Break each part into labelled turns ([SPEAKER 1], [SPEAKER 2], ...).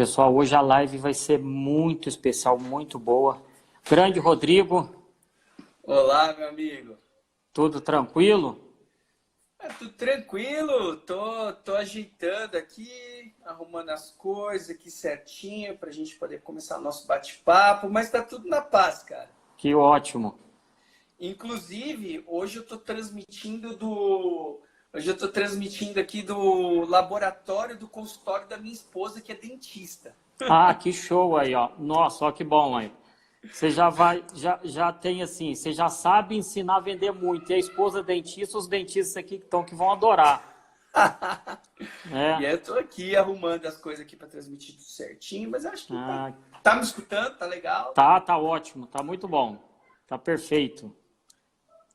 [SPEAKER 1] Pessoal, hoje a live vai ser muito especial, muito boa. Grande Rodrigo.
[SPEAKER 2] Olá, meu amigo.
[SPEAKER 1] Tudo tranquilo?
[SPEAKER 2] Tudo tranquilo. Tô ajeitando aqui, arrumando as coisas aqui certinho pra gente poder começar o nosso bate-papo, mas tá tudo na paz, cara.
[SPEAKER 1] Que ótimo.
[SPEAKER 2] Inclusive, hoje eu tô transmitindo aqui do laboratório do consultório da minha esposa, que é dentista.
[SPEAKER 1] Ah, que show aí, ó. Nossa, ó que bom aí. Você já tem assim, você já sabe ensinar a vender muito. E a esposa dentista, os dentistas aqui que vão adorar.
[SPEAKER 2] E
[SPEAKER 1] É.
[SPEAKER 2] aí eu tô aqui arrumando as coisas aqui pra transmitir tudo certinho, mas acho que
[SPEAKER 1] Ah,
[SPEAKER 2] tá me escutando, tá legal?
[SPEAKER 1] tá ótimo, tá muito bom. Tá perfeito.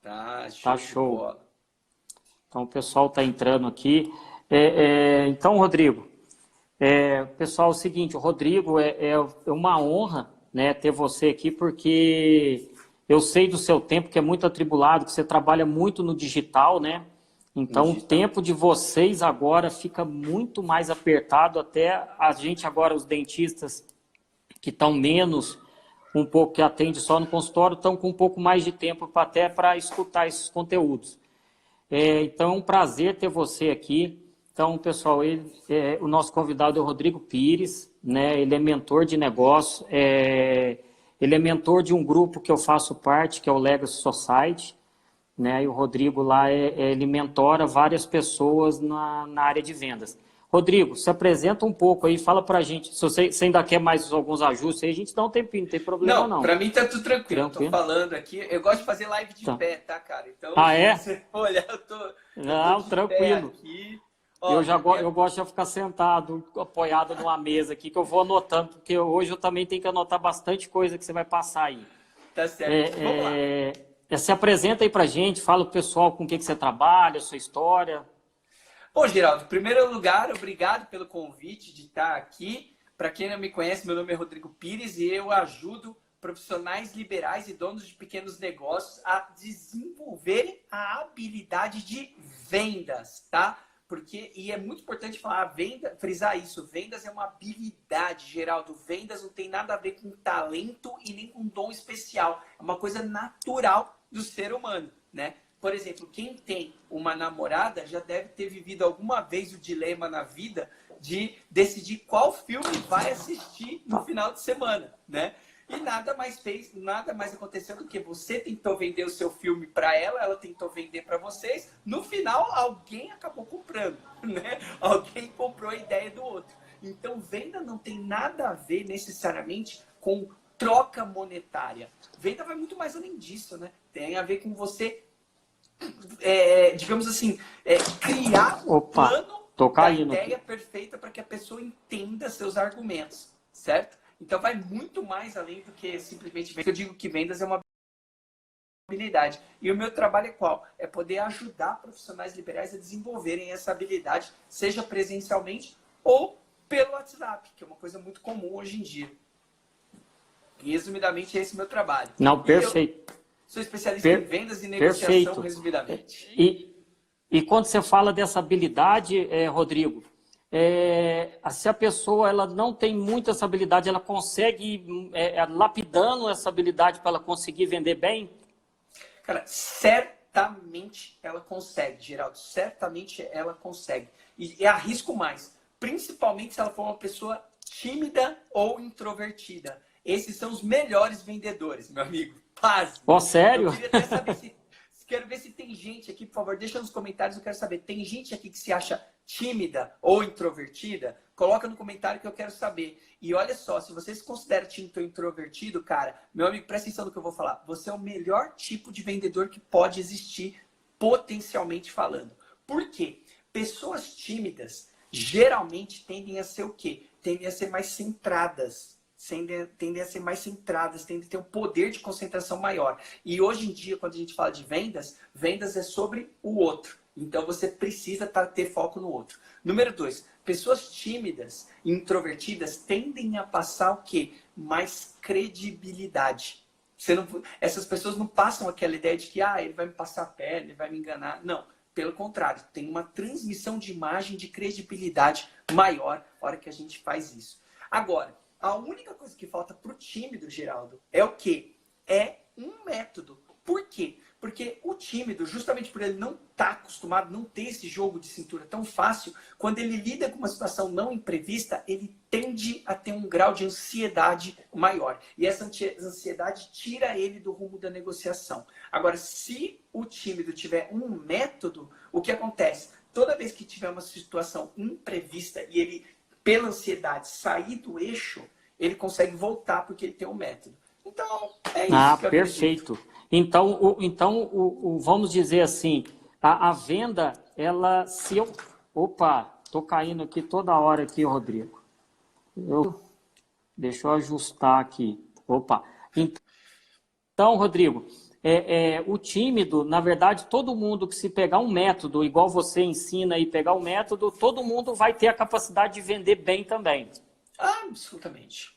[SPEAKER 2] Tá,
[SPEAKER 1] Tá
[SPEAKER 2] show de
[SPEAKER 1] show.
[SPEAKER 2] bola.
[SPEAKER 1] Então o pessoal tá entrando aqui. Então, Rodrigo, pessoal, é o seguinte, o Rodrigo, é uma honra, né, ter você aqui, porque eu sei do seu tempo, que é muito atribulado, que você trabalha muito no digital, né?
[SPEAKER 2] No
[SPEAKER 1] Então, o
[SPEAKER 2] digital.
[SPEAKER 1] tempo de vocês agora fica muito mais apertado, até a gente agora, os dentistas que estão menos, um pouco que atende só no consultório, estão com um pouco mais de tempo até para escutar esses conteúdos. Então, é um prazer ter você aqui. Então, pessoal, o nosso convidado é o Rodrigo Pires, né? Ele é mentor de negócio, ele é mentor de um grupo que eu faço parte, que é o Legacy Society, né? E o Rodrigo lá, ele mentora várias pessoas na área de vendas. Rodrigo, se apresenta um pouco aí, fala pra gente, se você ainda quer mais alguns ajustes aí, a gente dá um tempinho, não tem problema
[SPEAKER 2] Não,
[SPEAKER 1] não.
[SPEAKER 2] pra mim tá tudo tranquilo. Eu tô
[SPEAKER 1] Tranquilo?
[SPEAKER 2] falando aqui. Eu gosto de fazer live de
[SPEAKER 1] Tá.
[SPEAKER 2] pé, tá, cara? Então,
[SPEAKER 1] Ah,
[SPEAKER 2] se
[SPEAKER 1] é?
[SPEAKER 2] você olhar, eu tô
[SPEAKER 1] Não,
[SPEAKER 2] de pé
[SPEAKER 1] tranquilo.
[SPEAKER 2] aqui.
[SPEAKER 1] Eu
[SPEAKER 2] Ó,
[SPEAKER 1] já
[SPEAKER 2] eu tenho.
[SPEAKER 1] eu gosto de ficar sentado, apoiado numa mesa aqui, que eu vou anotando, porque hoje eu também tenho que anotar bastante coisa que você vai passar aí.
[SPEAKER 2] Tá certo. Vamos lá.
[SPEAKER 1] Se apresenta aí pra gente, fala pro pessoal com o que você trabalha, sua história.
[SPEAKER 2] Bom, Geraldo, em primeiro lugar, obrigado pelo convite de estar aqui. Para quem não me conhece, meu nome é Rodrigo Pires e eu ajudo profissionais liberais e donos de pequenos negócios a desenvolverem a habilidade de vendas, tá? E é muito importante falar, frisar isso, vendas é uma habilidade, Geraldo. Vendas não tem nada a ver com talento e nem com dom especial. É uma coisa natural do ser humano, né? Por exemplo, quem tem uma namorada já deve ter vivido alguma vez o dilema na vida de decidir qual filme vai assistir no final de semana, né? E nada mais aconteceu do que você tentou vender o seu filme para ela, ela tentou vender para vocês. No final, alguém acabou comprando, né? Alguém comprou a ideia do outro. Então, venda não tem nada a ver necessariamente com troca monetária. Venda vai muito mais além disso, né? Tem a ver com você digamos assim, criar um plano da ideia perfeita para que a pessoa entenda seus argumentos, certo? Então vai muito mais além do que simplesmente vendas. Eu digo que vendas é uma habilidade. E o meu trabalho é qual? É poder ajudar profissionais liberais a desenvolverem essa habilidade, seja presencialmente ou pelo WhatsApp, que é uma coisa muito comum hoje em dia. E, resumidamente, esse é o meu trabalho.
[SPEAKER 1] Não, perfeito.
[SPEAKER 2] Sou especialista em vendas e negociação,
[SPEAKER 1] perfeito.
[SPEAKER 2] Resumidamente.
[SPEAKER 1] E quando você fala dessa habilidade, Rodrigo, se a pessoa ela não tem muita essa habilidade, ela consegue lapidando essa habilidade para ela conseguir vender bem?
[SPEAKER 2] Cara, certamente ela consegue, Geraldo. Certamente ela consegue. E arrisco mais. Principalmente se ela for uma pessoa tímida ou introvertida. Esses são os melhores vendedores, meu amigo. Pasme.
[SPEAKER 1] Oh, sério?
[SPEAKER 2] Eu queria até saber quero ver se tem gente aqui, por favor, deixa nos comentários, eu quero saber. Tem gente aqui que se acha tímida ou introvertida? Coloca no comentário que eu quero saber. E olha só, se você se considera tímido ou introvertido, cara, meu amigo, presta atenção no que eu vou falar. Você é o melhor tipo de vendedor que pode existir, potencialmente falando. Por quê? Pessoas tímidas geralmente tendem a ser o quê? Tendem a ser mais centradas. Tendem a ser mais centradas, tendem a ter um poder de concentração maior. E hoje em dia, quando a gente fala de vendas, vendas é sobre o outro. Então você precisa ter foco no outro. Número 2, pessoas tímidas e introvertidas tendem a passar o quê? Mais credibilidade. Essas pessoas não passam aquela ideia de que ele vai me passar a perna, ele vai me enganar. Não, pelo contrário, tem uma transmissão de imagem de credibilidade maior na hora que a gente faz isso. Agora, a única coisa que falta para o tímido, Geraldo, é o quê? É um método. Por quê? Porque o tímido, justamente por ele não estar acostumado, não ter esse jogo de cintura tão fácil, quando ele lida com uma situação não imprevista, ele tende a ter um grau de ansiedade maior. E essa ansiedade tira ele do rumo da negociação. Agora, se o tímido tiver um método, o que acontece? Toda vez que tiver uma situação imprevista e ele, pela ansiedade, sair do eixo, ele consegue voltar porque ele tem um método. Então, é isso que eu
[SPEAKER 1] perfeito.
[SPEAKER 2] acredito.
[SPEAKER 1] Então, vamos dizer assim, a venda, ela, se eu... Opa, tô caindo aqui toda hora aqui, Rodrigo. Deixa eu ajustar aqui. Opa. Então, Rodrigo, o tímido, na verdade, todo mundo que se pegar um método, igual você ensina e pegar um método, todo mundo vai ter a capacidade de vender bem também.
[SPEAKER 2] Absolutamente.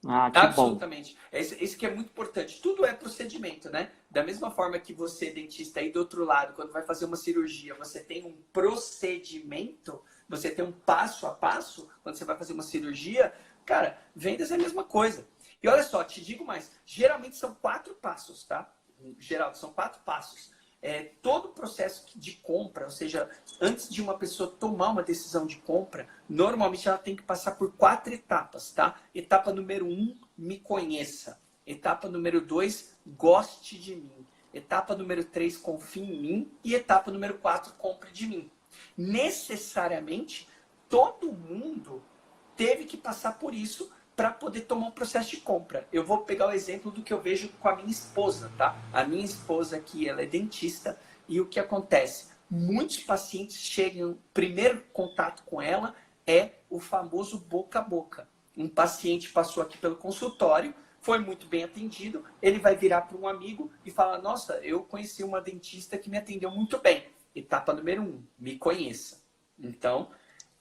[SPEAKER 1] Que
[SPEAKER 2] Absolutamente.
[SPEAKER 1] bom.
[SPEAKER 2] Esse que é muito importante. Tudo é procedimento, né? Da mesma forma que você, dentista, aí do outro lado, quando vai fazer uma cirurgia, você tem um procedimento, você tem um passo a passo, quando você vai fazer uma cirurgia, cara, vendas é a mesma coisa. E olha só, te digo mais, geralmente são 4 passos, tá? Geraldo, são 4 passos. Todo o processo de compra, ou seja, antes de uma pessoa tomar uma decisão de compra, normalmente ela tem que passar por 4 etapas, tá? Etapa número 1, me conheça. Etapa número 2, goste de mim. Etapa número 3, confie em mim. E etapa número 4, compre de mim. Necessariamente, todo mundo teve que passar por isso para poder tomar um processo de compra. Eu vou pegar o exemplo do que eu vejo com a minha esposa, tá? A minha esposa aqui, ela é dentista, e o que acontece? Muitos pacientes chegam, primeiro contato com ela é o famoso boca a boca. Um paciente passou aqui pelo consultório, foi muito bem atendido, ele vai virar para um amigo e falar, nossa, eu conheci uma dentista que me atendeu muito bem. Etapa número 1, me conheça. Então,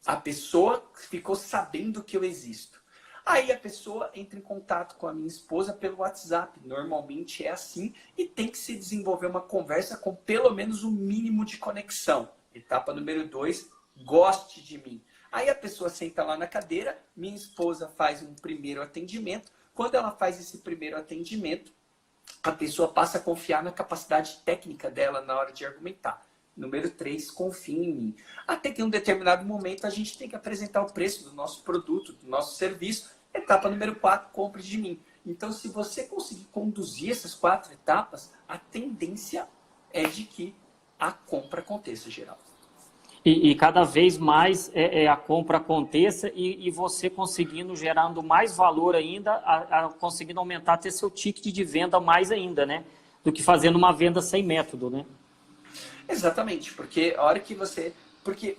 [SPEAKER 2] a pessoa ficou sabendo que eu existo. Aí a pessoa entra em contato com a minha esposa pelo WhatsApp. Normalmente é assim e tem que se desenvolver uma conversa com pelo menos um mínimo de conexão. Etapa número 2, goste de mim. Aí a pessoa senta lá na cadeira, minha esposa faz um primeiro atendimento. Quando ela faz esse primeiro atendimento, a pessoa passa a confiar na capacidade técnica dela na hora de argumentar. Número 3, confie em mim. Até que em um determinado momento a gente tem que apresentar o preço do nosso produto, do nosso serviço. Etapa número 4, compre de mim. Então, se você conseguir conduzir essas 4 etapas, a tendência é de que a compra aconteça, Geraldo.
[SPEAKER 1] E cada vez mais a compra aconteça e você conseguindo, gerando mais valor ainda, conseguindo aumentar até seu ticket de venda mais ainda, né? Do que fazendo uma venda sem método, né?
[SPEAKER 2] Exatamente, porque a hora que você... Porque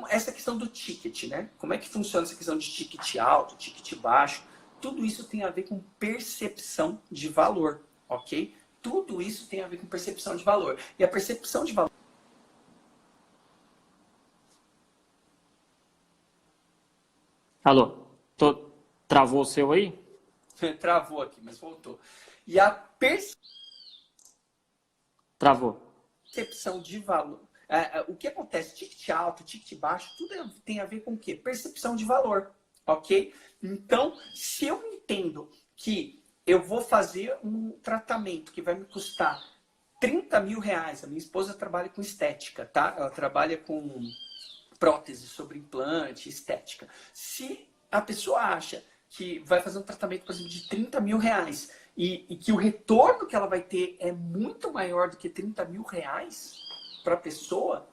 [SPEAKER 2] essa questão do ticket, né? Como é que funciona essa questão de ticket alto, ticket baixo? Tudo isso tem a ver com percepção de valor, ok? Tudo isso tem a ver com percepção de valor. E a percepção de valor...
[SPEAKER 1] Alô? Travou o seu aí?
[SPEAKER 2] Travou aqui, mas voltou. E a
[SPEAKER 1] Travou.
[SPEAKER 2] percepção de valor. O que acontece? Ticket alto, ticket baixo, tudo tem a ver com o quê? Percepção de valor, ok? Então, se eu entendo que eu vou fazer um tratamento que vai me custar 30 mil reais, a minha esposa trabalha com estética, tá? Ela trabalha com prótese sobre implante, estética. Se a pessoa acha que vai fazer um tratamento, por exemplo, de 30 mil reais e que o retorno que ela vai ter é muito maior do que 30 mil reais para a pessoa,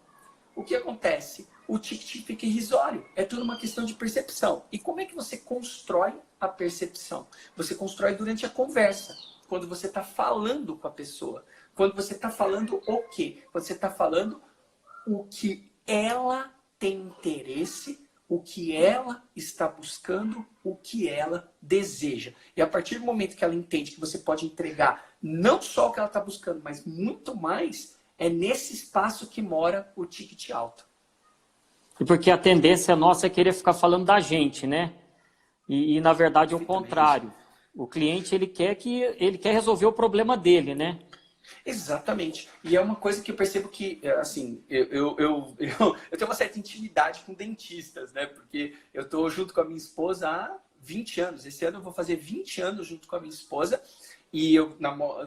[SPEAKER 2] o que acontece? O ticket fica irrisório. É tudo uma questão de percepção. E como é que você constrói a percepção? Você constrói durante a conversa, quando você está falando com a pessoa. Quando você está falando o quê? Você está falando o que ela tem interesse, o que ela está buscando, o que ela deseja. E a partir do momento que ela entende que você pode entregar não só o que ela está buscando, mas muito mais, é nesse espaço que mora o ticket alto.
[SPEAKER 1] E porque a tendência nossa é querer ficar falando da gente, né? E na verdade é o contrário. O cliente ele quer resolver o problema dele, né?
[SPEAKER 2] Exatamente. E é uma coisa que eu percebo que, assim, eu tenho uma certa intimidade com dentistas, né? Porque eu tô junto com a minha esposa há 20 anos. Esse ano eu vou fazer 20 anos junto com a minha esposa. E eu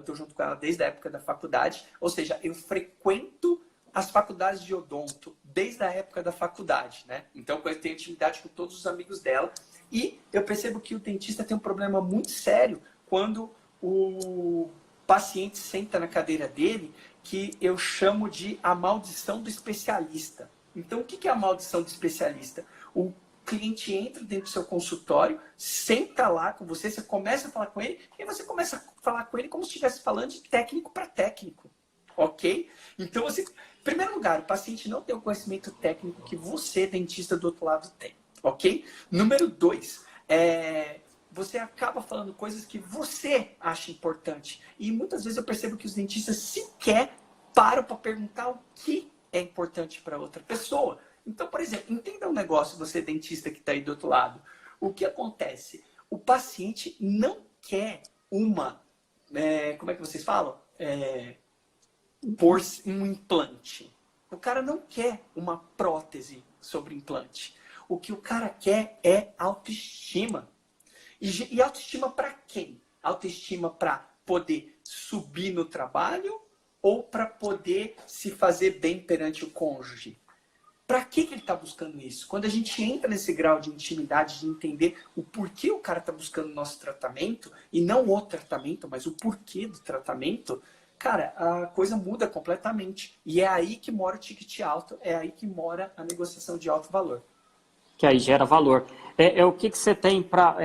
[SPEAKER 2] tô junto com ela desde a época da faculdade. Ou seja, eu frequento as faculdades de odonto desde a época da faculdade, né? Então eu tenho intimidade com todos os amigos dela. E eu percebo que o dentista tem um problema muito sério quando o paciente senta na cadeira dele, que eu chamo de a maldição do especialista. Então, o que é a maldição do especialista? O cliente entra dentro do seu consultório, senta lá com você, você começa a falar com ele, e você começa a falar com ele como se estivesse falando de técnico para técnico. Ok? Então, você, em primeiro lugar, o paciente não tem o conhecimento técnico que você, dentista do outro lado, tem. Ok? Número 2, você acaba falando coisas que você acha importante. E muitas vezes eu percebo que os dentistas sequer param para perguntar o que é importante para outra pessoa. Então, por exemplo, entenda um negócio, você dentista que está aí do outro lado. O que acontece? O paciente não quer como é que vocês falam? Por um implante. O cara não quer uma prótese sobre implante. O que o cara quer é autoestima. E autoestima para quem? Autoestima para poder subir no trabalho ou para poder se fazer bem perante o cônjuge? Para que ele está buscando isso? Quando a gente entra nesse grau de intimidade, de entender o porquê o cara está buscando o nosso tratamento, e não o tratamento, mas o porquê do tratamento, cara, a coisa muda completamente. E é aí que mora o ticket alto, é aí que mora a negociação de alto valor.
[SPEAKER 1] Que aí gera valor. O que você tem para...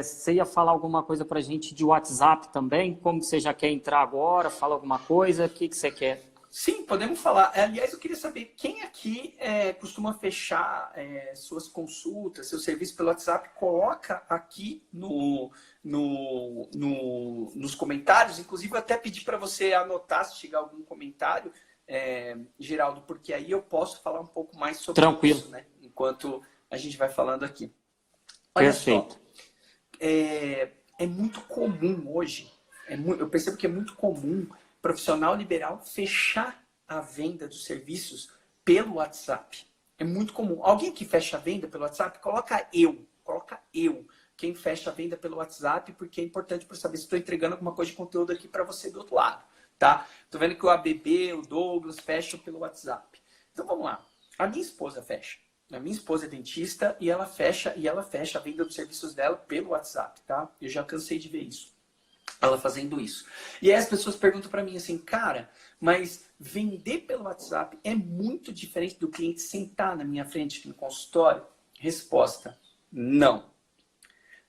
[SPEAKER 1] você ia falar alguma coisa para a gente de WhatsApp também? Como você já quer entrar agora? Fala alguma coisa? O que você quer?
[SPEAKER 2] Sim, podemos falar. Aliás, eu queria saber quem aqui costuma fechar suas consultas, seu serviço pelo WhatsApp. Coloca aqui nos comentários. Inclusive, eu até pedi para você anotar se chegar algum comentário, Geraldo, porque aí eu posso falar um pouco mais sobre isso, né? Enquanto a gente vai falando aqui. Olha
[SPEAKER 1] Perfeito.
[SPEAKER 2] só, é muito comum hoje, eu percebo que é muito comum profissional liberal fechar a venda dos serviços pelo WhatsApp. É muito comum. Alguém que fecha a venda pelo WhatsApp, coloca eu. Quem fecha a venda pelo WhatsApp, porque é importante para saber se estou entregando alguma coisa de conteúdo aqui para você do outro lado. Tá? Tô vendo que o ABB, o Douglas fecham pelo WhatsApp. Então vamos lá. A minha esposa fecha. A minha esposa é dentista e ela fecha a venda dos serviços dela pelo WhatsApp, tá? Eu já cansei de ver isso. Ela fazendo isso. E aí as pessoas perguntam para mim assim, cara, mas vender pelo WhatsApp é muito diferente do cliente sentar na minha frente aqui no consultório? Resposta, não.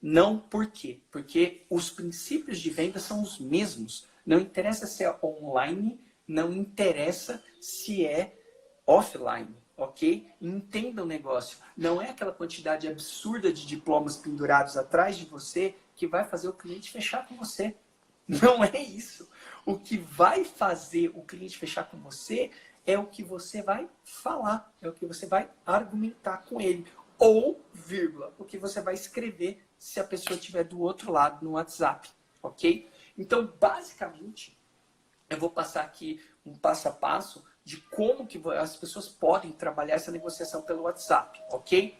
[SPEAKER 2] Não por quê? Porque os princípios de venda são os mesmos. Não interessa se é online, não interessa se é offline. Ok? Entenda o negócio. Não é aquela quantidade absurda de diplomas pendurados atrás de você que vai fazer o cliente fechar com você. Não é isso. O que vai fazer o cliente fechar com você é o que você vai falar, é o que você vai argumentar com ele. Ou, vírgula, o que você vai escrever se a pessoa estiver do outro lado no WhatsApp. Ok? Então, basicamente, eu vou passar aqui um passo a passo de como que as pessoas podem trabalhar essa negociação pelo WhatsApp, ok?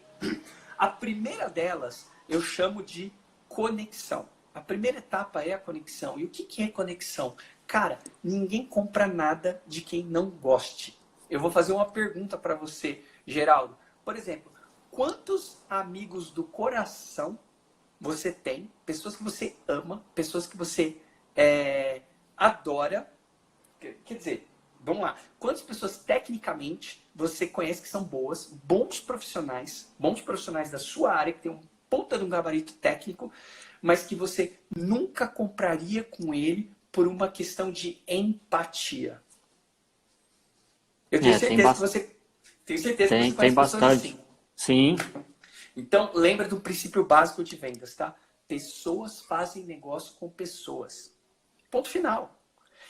[SPEAKER 2] A primeira delas eu chamo de conexão. A primeira etapa é a conexão. E o que é conexão? Cara, ninguém compra nada de quem não goste. Eu vou fazer uma pergunta para você, Geraldo. Por exemplo, quantos amigos do coração você tem? Pessoas que você ama, pessoas que você adora. Quer dizer, vamos lá. Quantas pessoas tecnicamente você conhece que são boas, bons profissionais da sua área, que tem um puta de um gabarito técnico, mas que você nunca compraria com ele por uma questão de empatia? Eu tenho certeza que você
[SPEAKER 1] tem bastante.
[SPEAKER 2] Assim.
[SPEAKER 1] Sim.
[SPEAKER 2] Então, lembra do princípio básico de vendas, tá? Pessoas fazem negócio com pessoas. Ponto final.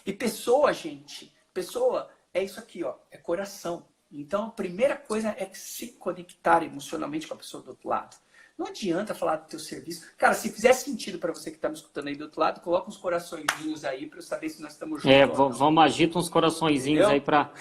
[SPEAKER 2] E pessoa, gente, pessoa é isso aqui, ó, é coração. Então, a primeira coisa é se conectar emocionalmente com a pessoa do outro lado. Não adianta falar do teu serviço. Cara, se fizer sentido para você que está me escutando aí do outro lado, coloca uns coraçõezinhos aí para eu saber se nós estamos juntos.
[SPEAKER 1] Vamos agitar uns coraçõezinhos aí para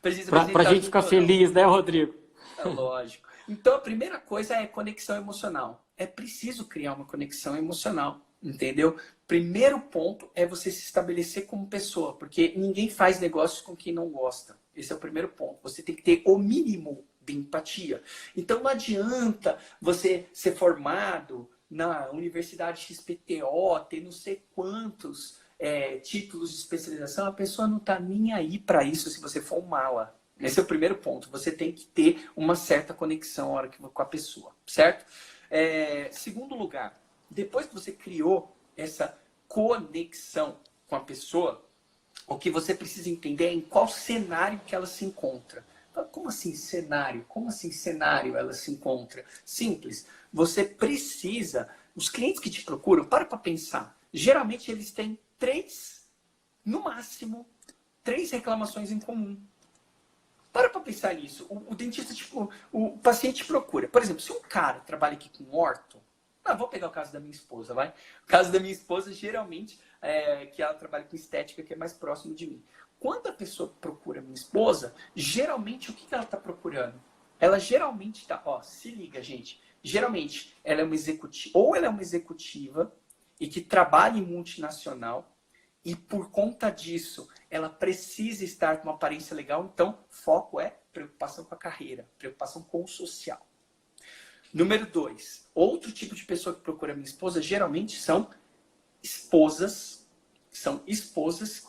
[SPEAKER 1] a gente ficar
[SPEAKER 2] junto,
[SPEAKER 1] feliz, né, Rodrigo?
[SPEAKER 2] É lógico. Então, a primeira coisa é conexão emocional. É preciso criar uma conexão emocional, entendeu? Primeiro ponto é você se estabelecer como pessoa, porque ninguém faz negócios com quem não gosta. Esse é o primeiro ponto. Você tem que ter o mínimo de empatia. Então, não adianta você ser formado na Universidade XPTO, ter não sei quantos títulos de especialização, a pessoa não está nem aí para isso se você for um mala. Esse é o primeiro ponto. Você tem que ter uma certa conexão com a pessoa, certo? Segundo lugar, depois que você criou essa conexão com a pessoa, o que você precisa entender é em qual cenário que ela se encontra. Como assim cenário? Como assim cenário ela se encontra? Simples. Você precisa... Os clientes que te procuram, para pensar. Geralmente eles têm no máximo, 3 reclamações em comum. Para pensar nisso. O dentista, o paciente procura. Por exemplo, se um cara trabalha aqui com orto, vou pegar o caso da minha esposa, vai? O caso da minha esposa, geralmente, que ela trabalha com estética, que é mais próximo de mim. Quando a pessoa procura minha esposa, geralmente, o que ela está procurando? Ela geralmente está... se liga, gente. Geralmente, ela é uma executiva, ou ela é uma executiva e que trabalha em multinacional, e por conta disso, ela precisa estar com uma aparência legal. Então, foco é preocupação com a carreira, preocupação com o social. Número 2. Outro tipo de pessoa que procura minha esposa, geralmente são esposas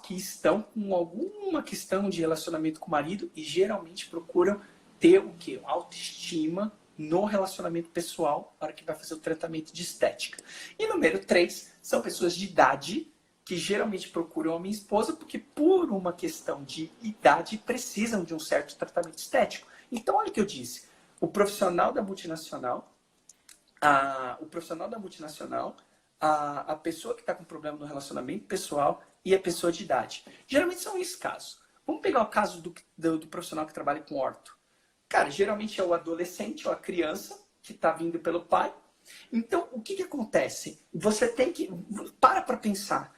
[SPEAKER 2] que estão com alguma questão de relacionamento com o marido e geralmente procuram ter o quê? Autoestima no relacionamento pessoal na hora que vai fazer o tratamento de estética. E número 3, são pessoas de idade que geralmente procuram a minha esposa porque por uma questão de idade precisam de um certo tratamento estético. Então, olha o que eu disse. O profissional da multinacional, a pessoa que está com problema no relacionamento pessoal e a pessoa de idade. Geralmente são esses casos. Vamos pegar o caso do profissional que trabalha com orto. Cara, geralmente é o adolescente ou a criança que está vindo pelo pai. Então, o que acontece? Você tem que... Para pensar.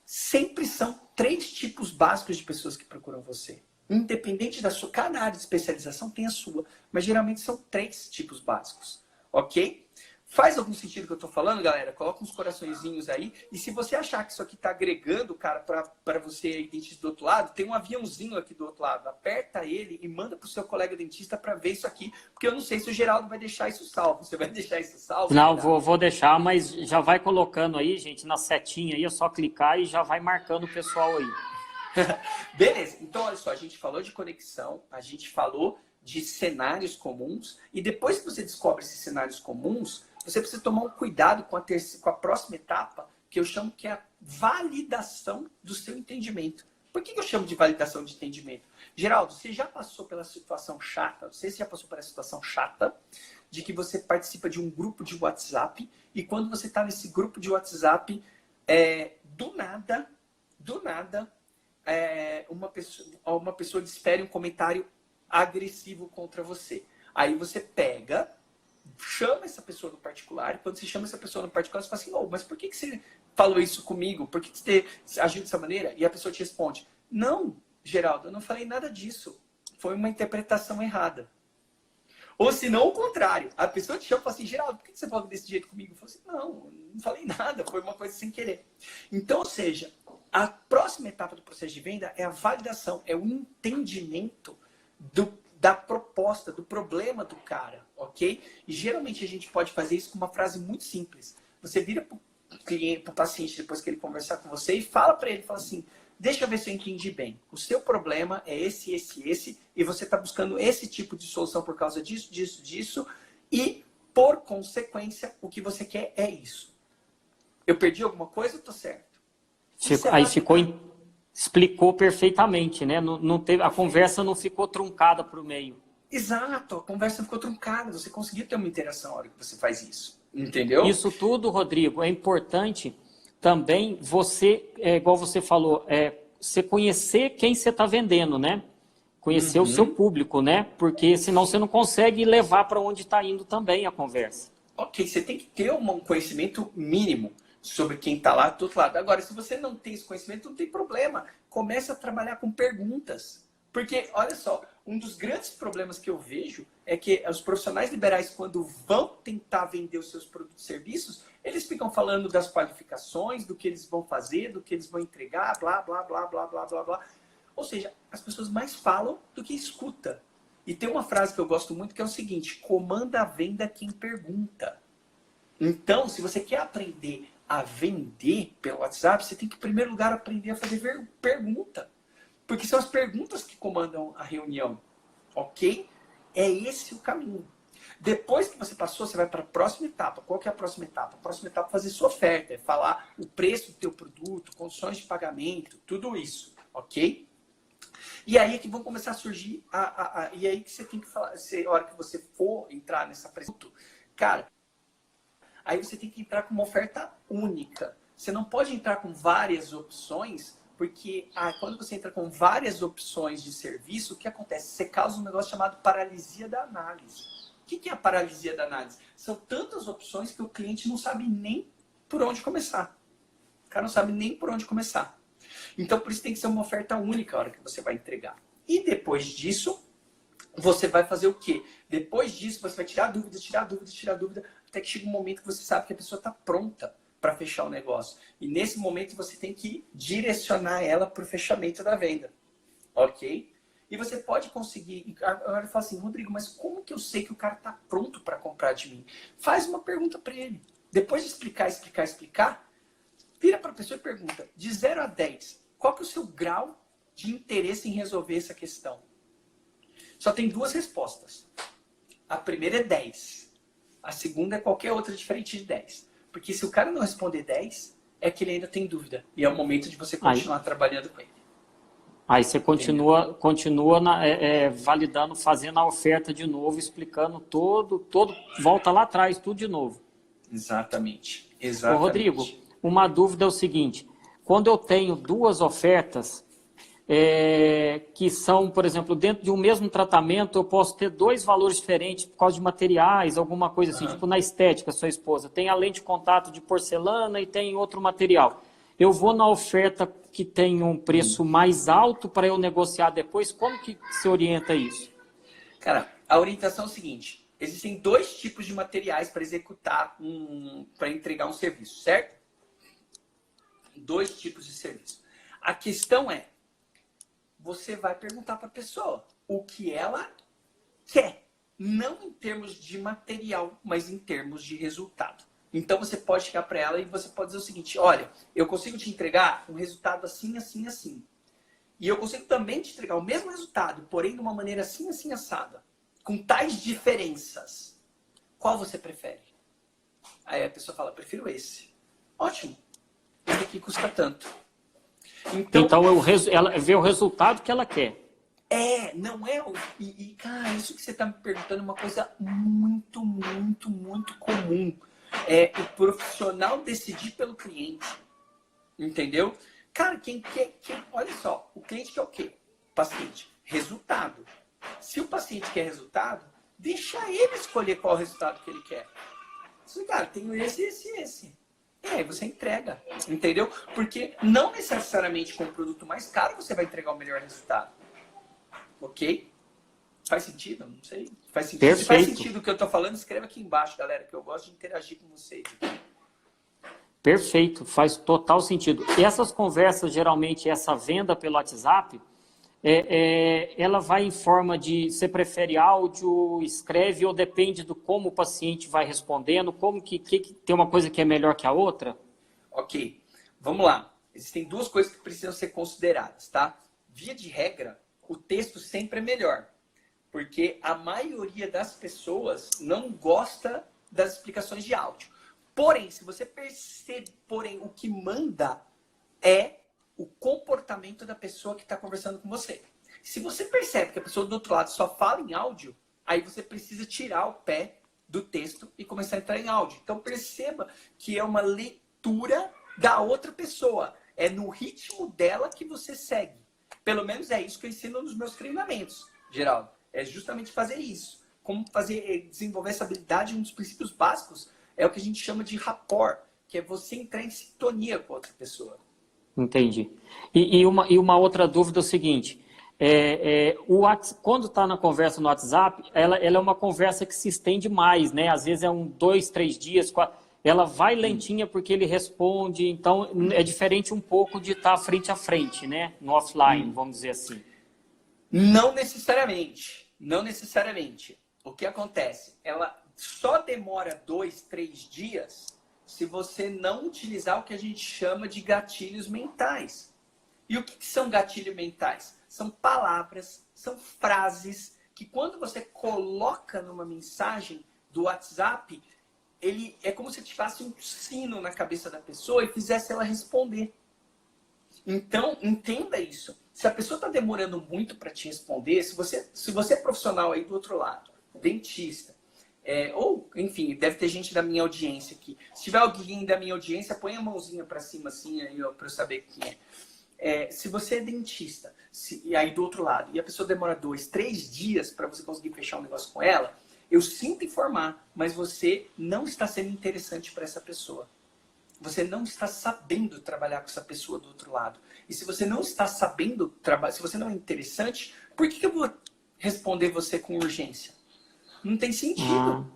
[SPEAKER 2] Sempre são 3 tipos básicos de pessoas que procuram você. Independente da sua... Cada área de especialização tem a sua. Mas geralmente são 3 tipos básicos. Ok? Faz algum sentido o que eu estou falando, galera? Coloca uns coraçõezinhos aí. E se você achar que isso aqui está agregando, cara, para você aí, dentista do outro lado, tem um aviãozinho aqui do outro lado. Aperta ele e manda para o seu colega dentista para ver isso aqui. Porque eu não sei se o Geraldo vai deixar isso salvo. Você vai deixar isso salvo?
[SPEAKER 1] Não, vou deixar, mas já vai colocando aí, gente, na setinha aí. É só clicar e já vai marcando o pessoal aí.
[SPEAKER 2] Beleza. Então, olha só. A gente falou de conexão. A gente falou de cenários comuns. E depois que você descobre esses cenários comuns... Você precisa tomar um cuidado com a próxima etapa, que eu chamo que é a validação do seu entendimento. Por que eu chamo de validação de entendimento? Geraldo, você já passou pela situação chata, não sei se já passou pela situação chata, de que você participa de um grupo de WhatsApp, e quando você está nesse grupo de WhatsApp, do nada, uma pessoa desfere um comentário agressivo contra você. Aí você pega... chama essa pessoa no particular, e quando você chama essa pessoa no particular, você fala assim, mas por que você falou isso comigo? Por que você agiu dessa maneira? E a pessoa te responde, não, Geraldo, eu não falei nada disso. Foi uma interpretação errada. Ou se não, o contrário. A pessoa te chama e fala assim, Geraldo, por que você falou desse jeito comigo? Eu falo assim, não falei nada, foi uma coisa sem querer. Então, ou seja, a próxima etapa do processo de venda é a validação, é o entendimento da proposta, do problema do cara, ok? E geralmente a gente pode fazer isso com uma frase muito simples. Você vira para o cliente, para o paciente, depois que ele conversar com você, e fala para ele, fala assim, deixa eu ver se eu entendi bem. O seu problema é esse, e você está buscando esse tipo de solução por causa disso, e, por consequência, o que você quer é isso. Eu perdi alguma coisa ou estou certo?
[SPEAKER 1] Explicou perfeitamente, né? Não teve, a conversa não ficou truncada para o meio.
[SPEAKER 2] Exato, a conversa não ficou truncada. Você conseguiu ter uma interação na hora que você faz isso. Entendeu?
[SPEAKER 1] Isso tudo, Rodrigo, é importante também você, igual você falou, você conhecer quem você está vendendo, né? Conhecer o seu público, né? Porque senão você não consegue levar para onde está indo também a conversa.
[SPEAKER 2] Ok, você tem que ter um conhecimento mínimo sobre quem está lá do outro lado. Agora, se você não tem esse conhecimento, não tem problema. Comece a trabalhar com perguntas. Porque, olha só, um dos grandes problemas que eu vejo é que os profissionais liberais, quando vão tentar vender os seus produtos e serviços, eles ficam falando das qualificações, do que eles vão fazer, do que eles vão entregar, blá, blá, blá, blá, blá, blá, blá. Ou seja, as pessoas mais falam do que escutam. E tem uma frase que eu gosto muito que é o seguinte: comanda a venda quem pergunta. Então, se você quer aprender a vender pelo WhatsApp, você tem que, em primeiro lugar, aprender a fazer pergunta. Porque são as perguntas que comandam a reunião. Ok? É esse o caminho. Depois que você passou, você vai para a próxima etapa. Qual que é a próxima etapa? A próxima etapa é fazer sua oferta, é falar o preço do teu produto, condições de pagamento, tudo isso. Ok? E aí é que vão começar a surgir, e aí que você tem que falar, a hora que você for entrar nessa apresentação, cara, aí você tem que entrar com uma oferta única. Você não pode entrar com várias opções, porque quando você entra com várias opções de serviço, o que acontece? Você causa um negócio chamado paralisia da análise. O que é a paralisia da análise? São tantas opções que o cliente não sabe nem por onde começar. O cara não sabe nem por onde começar. Então, por isso tem que ser uma oferta única a hora que você vai entregar. E depois disso, você vai fazer o quê? Depois disso, você vai tirar dúvida, tirar dúvida, tirar dúvida, até que chega um momento que você sabe que a pessoa está pronta para fechar o negócio. E nesse momento, você tem que direcionar ela para o fechamento da venda. Ok? E você pode conseguir... Agora eu falo assim, Rodrigo, mas como que eu sei que o cara está pronto para comprar de mim? Faz uma pergunta para ele. Depois de explicar, vira para a pessoa e pergunta, de 0 a 10, qual que é o seu grau de interesse em resolver essa questão? Só tem 2 respostas. A primeira é 10. A segunda é qualquer outra diferente de 10. Porque se o cara não responder 10, é que ele ainda tem dúvida. E é o momento de você continuar trabalhando com ele.
[SPEAKER 1] Aí você continua validando, fazendo a oferta de novo, explicando volta lá atrás, tudo de novo.
[SPEAKER 2] Exatamente.
[SPEAKER 1] Ô, Rodrigo, uma dúvida é o seguinte: quando eu tenho 2 ofertas que são, por exemplo, dentro de um mesmo tratamento, eu posso ter 2 valores diferentes por causa de materiais, alguma coisa assim, tipo na estética, sua esposa tem a lente de contato de porcelana e tem outro material. Eu vou na oferta que tem um preço mais alto para eu negociar depois, como que se orienta isso?
[SPEAKER 2] Cara, a orientação é o seguinte: existem 2 tipos de materiais para executar, para entregar um serviço, certo? 2 tipos de serviço. A questão é, você vai perguntar para a pessoa o que ela quer. Não em termos de material, mas em termos de resultado. Então você pode chegar para ela e você pode dizer o seguinte: olha, eu consigo te entregar um resultado assim, assim, assim. E eu consigo também te entregar o mesmo resultado, porém de uma maneira assim, assim, assada. Com tais diferenças. Qual você prefere? Aí a pessoa fala, prefiro esse. Ótimo. Esse aqui custa tanto. Então
[SPEAKER 1] ela vê o resultado que ela quer.
[SPEAKER 2] Não é... cara, isso que você está me perguntando é uma coisa muito, muito, muito comum. É o profissional decidir pelo cliente. Entendeu? Cara, olha só, o cliente quer o quê? O paciente. Resultado. Se o paciente quer resultado, deixa ele escolher qual resultado que ele quer. Cara, tenho esse, esse, esse. E aí você entrega, entendeu? Porque não necessariamente com o produto mais caro você vai entregar o melhor resultado. Ok? Faz sentido? Não sei. Faz sentido.
[SPEAKER 1] Perfeito.
[SPEAKER 2] Se faz sentido o que eu tô falando, escreva aqui embaixo, galera, que eu gosto de interagir com vocês.
[SPEAKER 1] Perfeito, faz total sentido. E essas conversas, geralmente, essa venda pelo WhatsApp, ela vai em forma de, você prefere áudio, escreve, ou depende do como o paciente vai respondendo, como que tem uma coisa que é melhor que a outra?
[SPEAKER 2] Ok, vamos lá. Existem 2 coisas que precisam ser consideradas, tá? Via de regra, o texto sempre é melhor, porque a maioria das pessoas não gosta das explicações de áudio. Porém, se você percebe, o que manda é o comportamento da pessoa que está conversando com você. Se você percebe que a pessoa do outro lado só fala em áudio, aí você precisa tirar o pé do texto e começar a entrar em áudio. Então perceba que é uma leitura da outra pessoa. É no ritmo dela que você segue. Pelo menos é isso que eu ensino nos meus treinamentos, Geraldo. É justamente fazer isso. como desenvolver essa habilidade. Um dos princípios básicos é o que a gente chama de rapport, que é você entrar em sintonia com a outra pessoa.
[SPEAKER 1] Entendi. E uma outra dúvida é o seguinte, quando está na conversa no WhatsApp, ela é uma conversa que se estende mais, né? Às vezes é 2, 3 dias, 4, ela vai lentinha porque ele responde, então é diferente um pouco de estar frente a frente, né? No offline, vamos dizer assim.
[SPEAKER 2] Não necessariamente. Não necessariamente. O que acontece? Ela só demora 2, 3 dias se você não utilizar o que a gente chama de gatilhos mentais. E o que são gatilhos mentais? São palavras, são frases que quando você coloca numa mensagem do WhatsApp, ele é como se tivesse um sino na cabeça da pessoa e fizesse ela responder. Então, entenda isso. Se a pessoa está demorando muito para te responder, se você é profissional aí do outro lado, dentista, ou, enfim, deve ter gente da minha audiência aqui. Se tiver alguém da minha audiência, põe a mãozinha para cima assim, para eu saber quem é. Se você é dentista, e aí do outro lado, e a pessoa demora 2, 3 dias para você conseguir fechar um negócio com ela, eu sinto informar, mas você não está sendo interessante para essa pessoa. Você não está sabendo trabalhar com essa pessoa do outro lado. E se você não está sabendo trabalhar, se você não é interessante, por que eu vou responder você com urgência? Não tem sentido.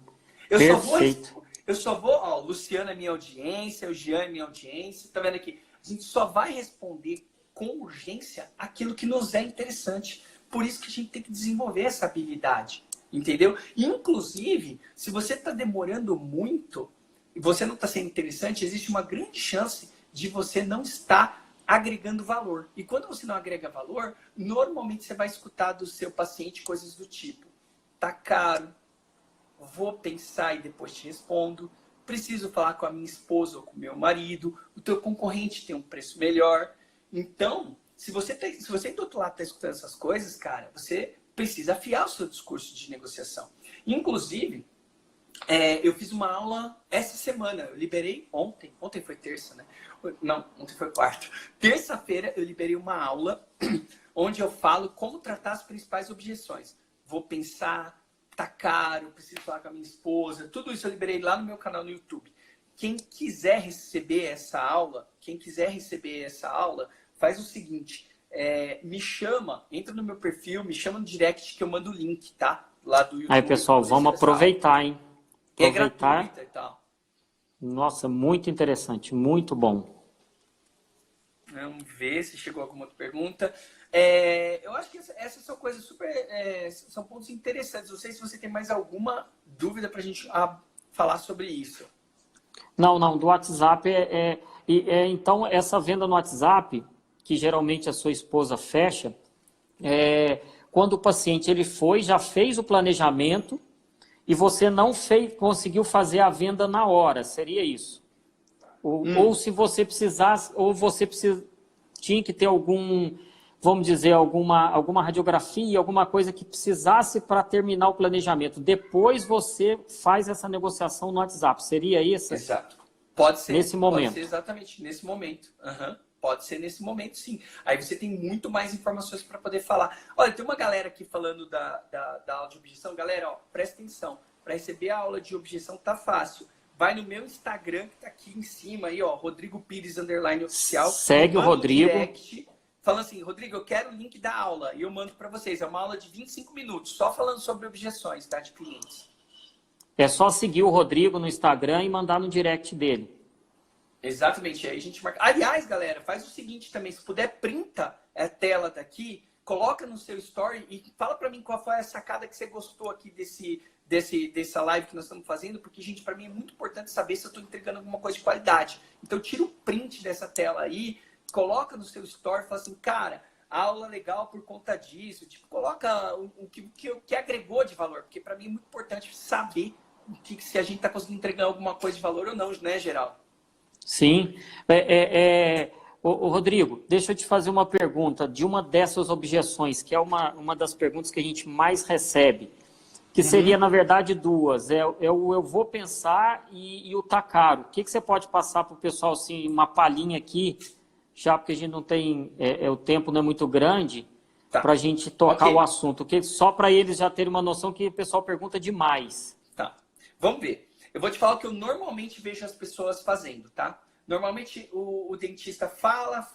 [SPEAKER 2] Eu só vou, ó, o Luciano é minha audiência, o Jean é minha audiência, tá vendo aqui? A gente só vai responder com urgência aquilo que nos é interessante. Por isso que a gente tem que desenvolver essa habilidade, entendeu? Inclusive, se você está demorando muito e você não está sendo interessante, existe uma grande chance de você não estar agregando valor. E quando você não agrega valor, normalmente você vai escutar do seu paciente coisas do tipo: tá caro, vou pensar e depois te respondo, preciso falar com a minha esposa ou com o meu marido, o teu concorrente tem um preço melhor. Então, se você do outro lado está escutando essas coisas, cara, você precisa afiar o seu discurso de negociação. Inclusive, eu fiz uma aula essa semana, eu liberei ontem foi terça, né? Não, ontem foi quarta. Terça-feira eu liberei uma aula onde eu falo como tratar as principais objeções. Vou pensar, tá caro, preciso falar com a minha esposa, tudo isso eu liberei lá no meu canal no YouTube. Quem quiser receber essa aula, faz o seguinte, me chama, entra no meu perfil, me chama no direct que eu mando o link, tá? Lá do YouTube.
[SPEAKER 1] Aí, pessoal, vamos aproveitar, hein?
[SPEAKER 2] É gratuita e tal.
[SPEAKER 1] Nossa, muito interessante, muito bom.
[SPEAKER 2] Vamos ver se chegou alguma outra pergunta. Eu acho que essas são coisas super... são pontos interessantes. Não sei se você tem mais alguma dúvida para a gente falar sobre isso.
[SPEAKER 1] Não, do WhatsApp então, essa venda no WhatsApp, que geralmente a sua esposa fecha, quando o paciente já fez o planejamento e você não conseguiu fazer a venda na hora, seria isso? Ou se você precisasse, tinha que ter vamos dizer, alguma radiografia, alguma coisa que precisasse para terminar o planejamento. Depois você faz essa negociação no WhatsApp. Seria isso?
[SPEAKER 2] Exato. Pode ser.
[SPEAKER 1] Nesse momento.
[SPEAKER 2] Pode ser exatamente nesse momento. Pode ser nesse momento, sim. Aí você tem muito mais informações para poder falar. Olha, tem uma galera aqui falando da aula de objeção. Galera, ó, presta atenção. Para receber a aula de objeção tá fácil. Vai no meu Instagram, que tá aqui em cima, aí, ó, Rodrigo Pires _oficial.
[SPEAKER 1] Segue o Rodrigo.
[SPEAKER 2] Direct, falando assim, Rodrigo, eu quero o link da aula. E eu mando para vocês. É uma aula de 25 minutos, só falando sobre objeções, tá, de clientes.
[SPEAKER 1] É só seguir o Rodrigo no Instagram e mandar no direct dele.
[SPEAKER 2] Exatamente, aí a gente marca. Aliás, galera, faz o seguinte também, se puder, printa a tela daqui, coloca no seu story e fala para mim qual foi a sacada que você gostou aqui dessa live que nós estamos fazendo, porque, gente, para mim é muito importante saber se eu estou entregando alguma coisa de qualidade. Então, tira o print dessa tela aí, coloca no seu story e fala assim, cara, aula legal por conta disso. Tipo, coloca o que agregou de valor, porque para mim é muito importante saber se a gente está conseguindo entregar alguma coisa de valor ou não, né, Geraldo?
[SPEAKER 1] Sim. Rodrigo, deixa eu te fazer uma pergunta de uma dessas objeções, que é uma das perguntas que a gente mais recebe, que seria, na verdade, duas. Eu vou pensar e o tá caro. O que você pode passar para o pessoal, assim, uma palhinha aqui, já porque a gente não tem, o tempo não é muito grande,
[SPEAKER 2] Tá.
[SPEAKER 1] para a gente tocar
[SPEAKER 2] Ok.
[SPEAKER 1] o assunto, ok? Só para eles já terem uma noção que o pessoal pergunta demais.
[SPEAKER 2] Tá. Vamos ver. Eu vou te falar o que eu normalmente vejo as pessoas fazendo, tá? Normalmente o dentista fala,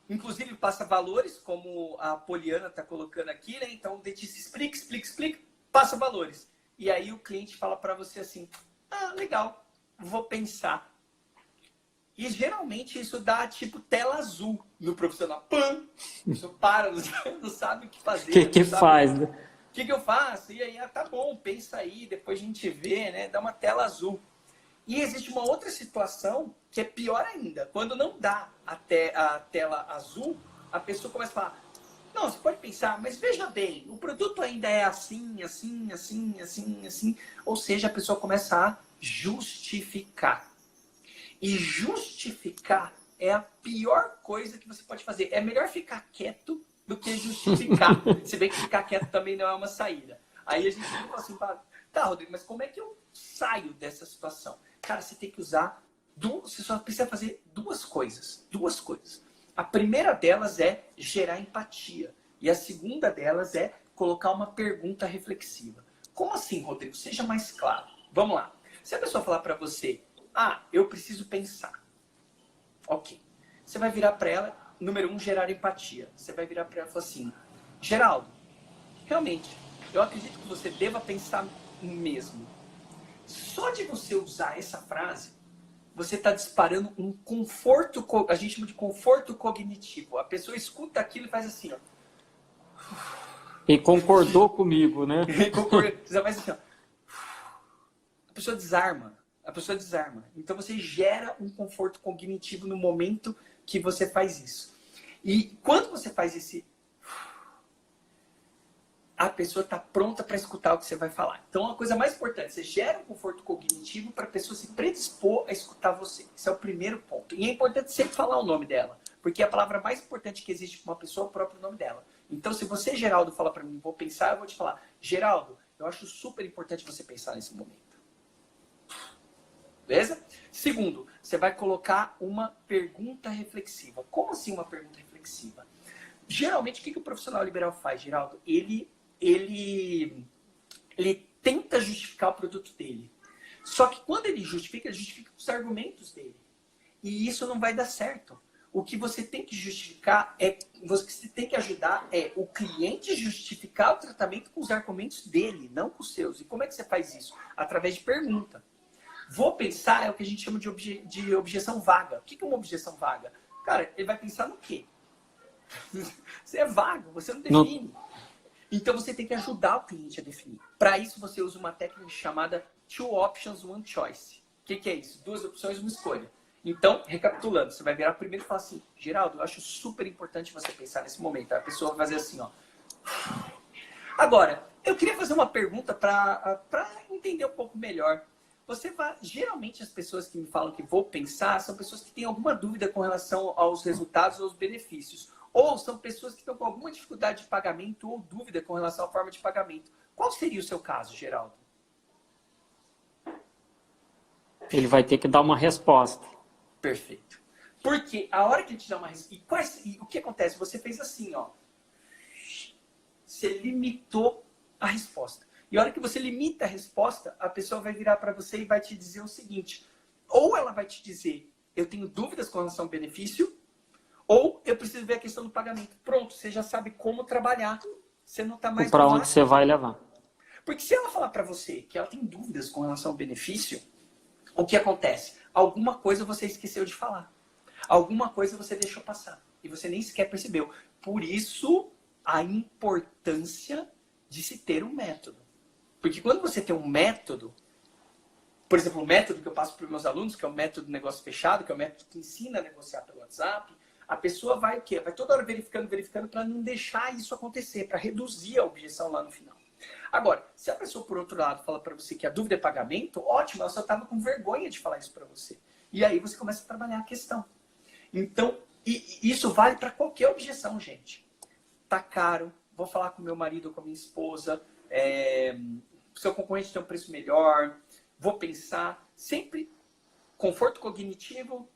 [SPEAKER 2] inclusive passa valores, como a Poliana está colocando aqui, né? Então o dentista explica, passa valores. E aí o cliente fala para você assim, ah, legal, vou pensar. E geralmente isso dá tipo tela azul no profissional. Pã! Isso para, não sabe o que
[SPEAKER 1] O
[SPEAKER 2] fazer,
[SPEAKER 1] que
[SPEAKER 2] não sabe
[SPEAKER 1] faz, né?
[SPEAKER 2] o que eu faço? E aí, ah, tá bom, pensa aí, depois a gente vê, né? Dá uma tela azul. E existe uma outra situação que é pior ainda. Quando não dá a tela azul, a pessoa começa a falar, não, você pode pensar, mas veja bem, o produto ainda é assim, assim, assim, assim, assim. Ou seja, a pessoa começa a justificar. E justificar é a pior coisa que você pode fazer. É melhor ficar quieto do que justificar. Se bem que ficar quieto também não é uma saída. Aí a gente fala assim, tá, Rodrigo, mas como é que eu saio dessa situação? Cara, você tem que usar, você só precisa fazer duas coisas. Duas coisas. A primeira delas é gerar empatia. E a segunda delas é colocar uma pergunta reflexiva. Como assim, Rodrigo? Seja mais claro. Vamos lá. Se a pessoa falar para você, ah, eu preciso pensar. Ok. Você vai virar para ela, número 1, gerar empatia. Você vai virar para ela e falar assim, Geraldo, realmente, eu acredito que você deva pensar mesmo. Só de você usar essa frase, você está disparando um conforto, a gente chama de conforto cognitivo. A pessoa escuta aquilo e faz assim, ó.
[SPEAKER 1] E concordou comigo, né?
[SPEAKER 2] Você faz assim, ó. A pessoa desarma. A pessoa desarma. Então você gera um conforto cognitivo no momento que você faz isso. E quando você faz esse, a pessoa está pronta para escutar o que você vai falar. Então a coisa mais importante, você gera um conforto cognitivo para a pessoa se predispor a escutar você. Esse é o primeiro ponto. E é importante sempre falar o nome dela, porque a palavra mais importante que existe para uma pessoa é o próprio nome dela. Então se você, Geraldo, fala para mim, vou pensar, eu vou te falar, Geraldo, eu acho super importante você pensar nesse momento. Beleza? Segundo, você vai colocar uma pergunta reflexiva. Como assim uma pergunta reflexiva? Geralmente, o que o profissional liberal faz, Geraldo? Ele tenta justificar o produto dele. Só que quando ele justifica os argumentos dele. E isso não vai dar certo. O que você tem que justificar você tem que ajudar o cliente justificar o tratamento com os argumentos dele, não com os seus. E como é que você faz isso? Através de pergunta. Vou pensar é o que a gente chama de objeção vaga. O que é uma objeção vaga? Cara, ele vai pensar no quê? Você é vago, você não define. Então você tem que ajudar o cliente a definir. Para isso você usa uma técnica chamada Two Options, One Choice. O que é isso? Duas opções, uma escolha. Então, recapitulando, você vai virar primeiro e falar assim, Geraldo, eu acho super importante você pensar nesse momento. A pessoa vai fazer assim, ó. Agora, eu queria fazer uma pergunta para entender um pouco melhor. Geralmente as pessoas que me falam que vou pensar são pessoas que têm alguma dúvida com relação aos resultados ou aos benefícios. Ou são pessoas que estão com alguma dificuldade de pagamento ou dúvida com relação à forma de pagamento. Qual seria o seu caso, Geraldo?
[SPEAKER 3] Ele vai ter que dar uma resposta.
[SPEAKER 2] Perfeito. Porque a hora que ele te dá uma resposta... E o que acontece? Você fez assim, ó. Você limitou a resposta. E a hora que você limita a resposta, a pessoa vai virar para você e vai te dizer o seguinte. Ou ela vai te dizer, eu tenho dúvidas com relação ao benefício, ou eu preciso ver a questão do pagamento. Pronto, você já sabe como trabalhar. Você não está mais...
[SPEAKER 3] Para onde você vai levar.
[SPEAKER 2] Porque se ela falar para você que ela tem dúvidas com relação ao benefício, o que acontece? Alguma coisa você esqueceu de falar. Alguma coisa você deixou passar. E você nem sequer percebeu. Por isso, a importância de se ter um método. Porque quando você tem um método, por exemplo, o método que eu passo para os meus alunos, que é o método do negócio fechado, que é o método que ensina a negociar pelo WhatsApp, a pessoa vai o quê? Vai toda hora verificando para não deixar isso acontecer, para reduzir a objeção lá no final. Agora, se a pessoa, por outro lado, fala para você que a dúvida é pagamento, ótimo, ela só estava com vergonha de falar isso para você. E aí você começa a trabalhar a questão. Então, isso vale para qualquer objeção, gente. Tá caro, vou falar com meu marido ou com a minha esposa, seu concorrente tem um preço melhor, vou pensar, sempre conforto cognitivo,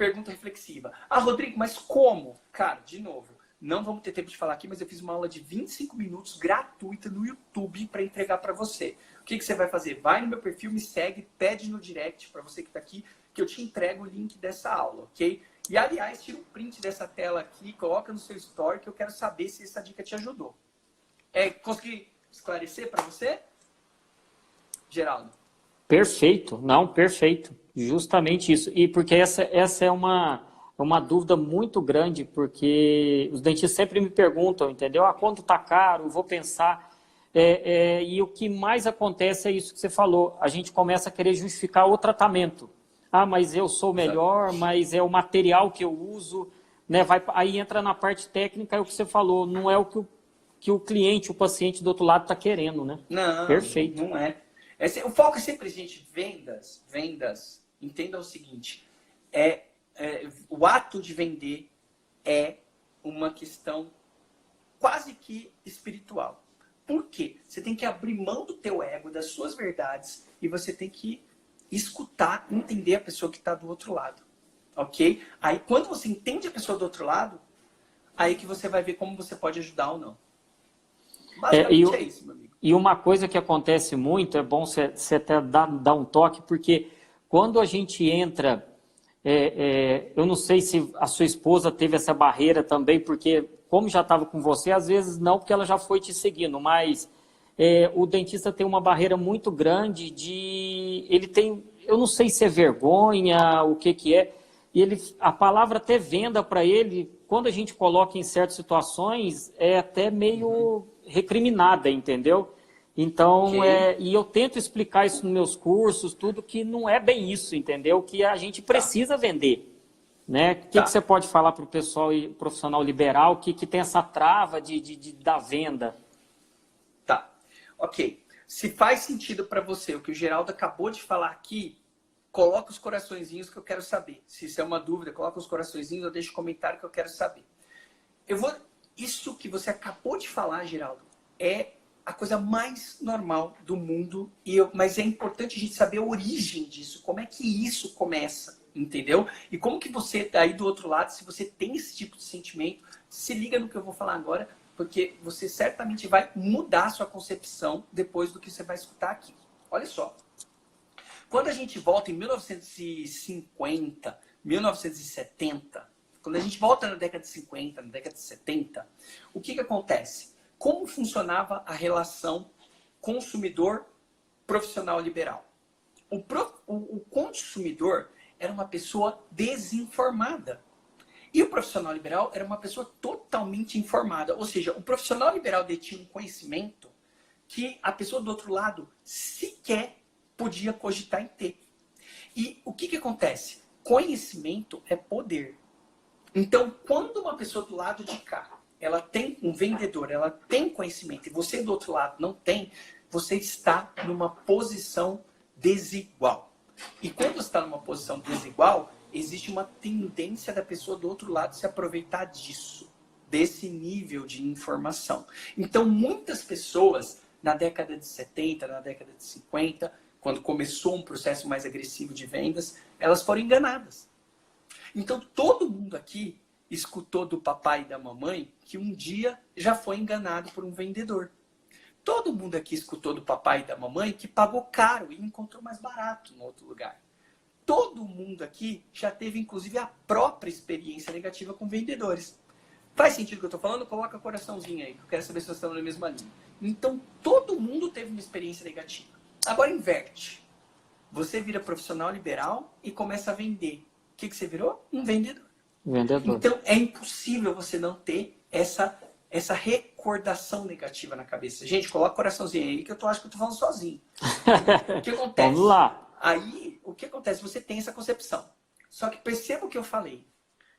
[SPEAKER 2] pergunta reflexiva. Ah, Rodrigo, mas como? Cara, de novo, não vamos ter tempo de falar aqui, mas eu fiz uma aula de 25 minutos gratuita no YouTube para entregar para você. O que você vai fazer? Vai no meu perfil, me segue, pede no direct para você que está aqui, que eu te entrego o link dessa aula, ok? E, aliás, tira um print dessa tela aqui, coloca no seu story, que eu quero saber se essa dica te ajudou. Consegui esclarecer para você, Geraldo?
[SPEAKER 1] Perfeito, não, perfeito. Justamente isso. E porque essa é uma dúvida muito grande, porque os dentistas sempre me perguntam, entendeu? Ah, quanto tá caro? Vou pensar. E o que mais acontece é isso que você falou. A gente começa a querer justificar o tratamento. Ah, mas eu sou melhor, mas é o material que eu uso, né? Aí entra na parte técnica, é o que você falou, não é o que o cliente, o paciente do outro lado está querendo, né?
[SPEAKER 2] Não,
[SPEAKER 1] perfeito.
[SPEAKER 2] Não é. O foco é sempre, gente, vendas. Entenda o seguinte, o ato de vender é uma questão quase que espiritual. Por quê? Você tem que abrir mão do teu ego, das suas verdades, e você tem que escutar, entender a pessoa que está do outro lado. Ok? Aí, quando você entende a pessoa do outro lado, aí que você vai ver como você pode ajudar ou não. Basicamente é isso, meu amigo.
[SPEAKER 1] E uma coisa que acontece muito, é bom você até dar um toque, porque quando a gente entra, eu não sei se a sua esposa teve essa barreira também, porque como já estava com você, às vezes não, porque ela já foi te seguindo, mas o dentista tem uma barreira muito grande ele tem, eu não sei se é vergonha, o que é, e a palavra até venda para ele, quando a gente coloca em certas situações, é até meio recriminada, entendeu? Então, e eu tento explicar isso nos meus cursos, tudo, que não é bem isso, entendeu? Que a gente precisa vender, né? O que você pode falar para o pessoal profissional liberal que tem essa trava da venda?
[SPEAKER 2] Tá, ok. Se faz sentido para você o que o Geraldo acabou de falar aqui, coloca os coraçõezinhos que eu quero saber. Se isso é uma dúvida, coloca os coraçõezinhos ou deixa um comentário que eu quero saber. Isso que você acabou de falar, Geraldo, é a coisa mais normal do mundo, mas é importante a gente saber a origem disso, como é que isso começa, entendeu? E como que você, aí do outro lado, se você tem esse tipo de sentimento, se liga no que eu vou falar agora, porque você certamente vai mudar a sua concepção depois do que você vai escutar aqui. Olha só. Quando a gente volta em 1950, 1970, quando a gente volta na década de 50, na década de 70, o que acontece? Como funcionava a relação consumidor-profissional liberal? O consumidor era uma pessoa desinformada. E o profissional liberal era uma pessoa totalmente informada. Ou seja, o profissional liberal detinha um conhecimento que a pessoa do outro lado sequer podia cogitar em ter. E o que acontece? Conhecimento é poder. Então, quando uma pessoa do lado de cá, ela tem um vendedor, ela tem conhecimento, e você do outro lado não tem, você está numa posição desigual. E quando você está numa posição desigual, existe uma tendência da pessoa do outro lado se aproveitar disso, desse nível de informação. Então, muitas pessoas, na década de 70, na década de 50, quando começou um processo mais agressivo de vendas, elas foram enganadas. Então, todo mundo aqui escutou do papai e da mamãe que um dia já foi enganado por um vendedor. Todo mundo aqui escutou do papai e da mamãe que pagou caro e encontrou mais barato no outro lugar. Todo mundo aqui já teve, inclusive, a própria experiência negativa com vendedores. Faz sentido o que eu estou falando? Coloca coraçãozinho aí, que eu quero saber se vocês estão na mesma linha. Então, todo mundo teve uma experiência negativa. Agora, inverte. Você vira profissional liberal e começa a vender. O que você virou? Um vendedor.
[SPEAKER 1] Vendedor.
[SPEAKER 2] Então, é impossível você não ter essa recordação negativa na cabeça. Gente, coloca o coraçãozinho aí, que acho que eu tô falando sozinho. O que acontece?
[SPEAKER 1] Vamos lá.
[SPEAKER 2] Aí, o que acontece? Você tem essa concepção. Só que perceba o que eu falei.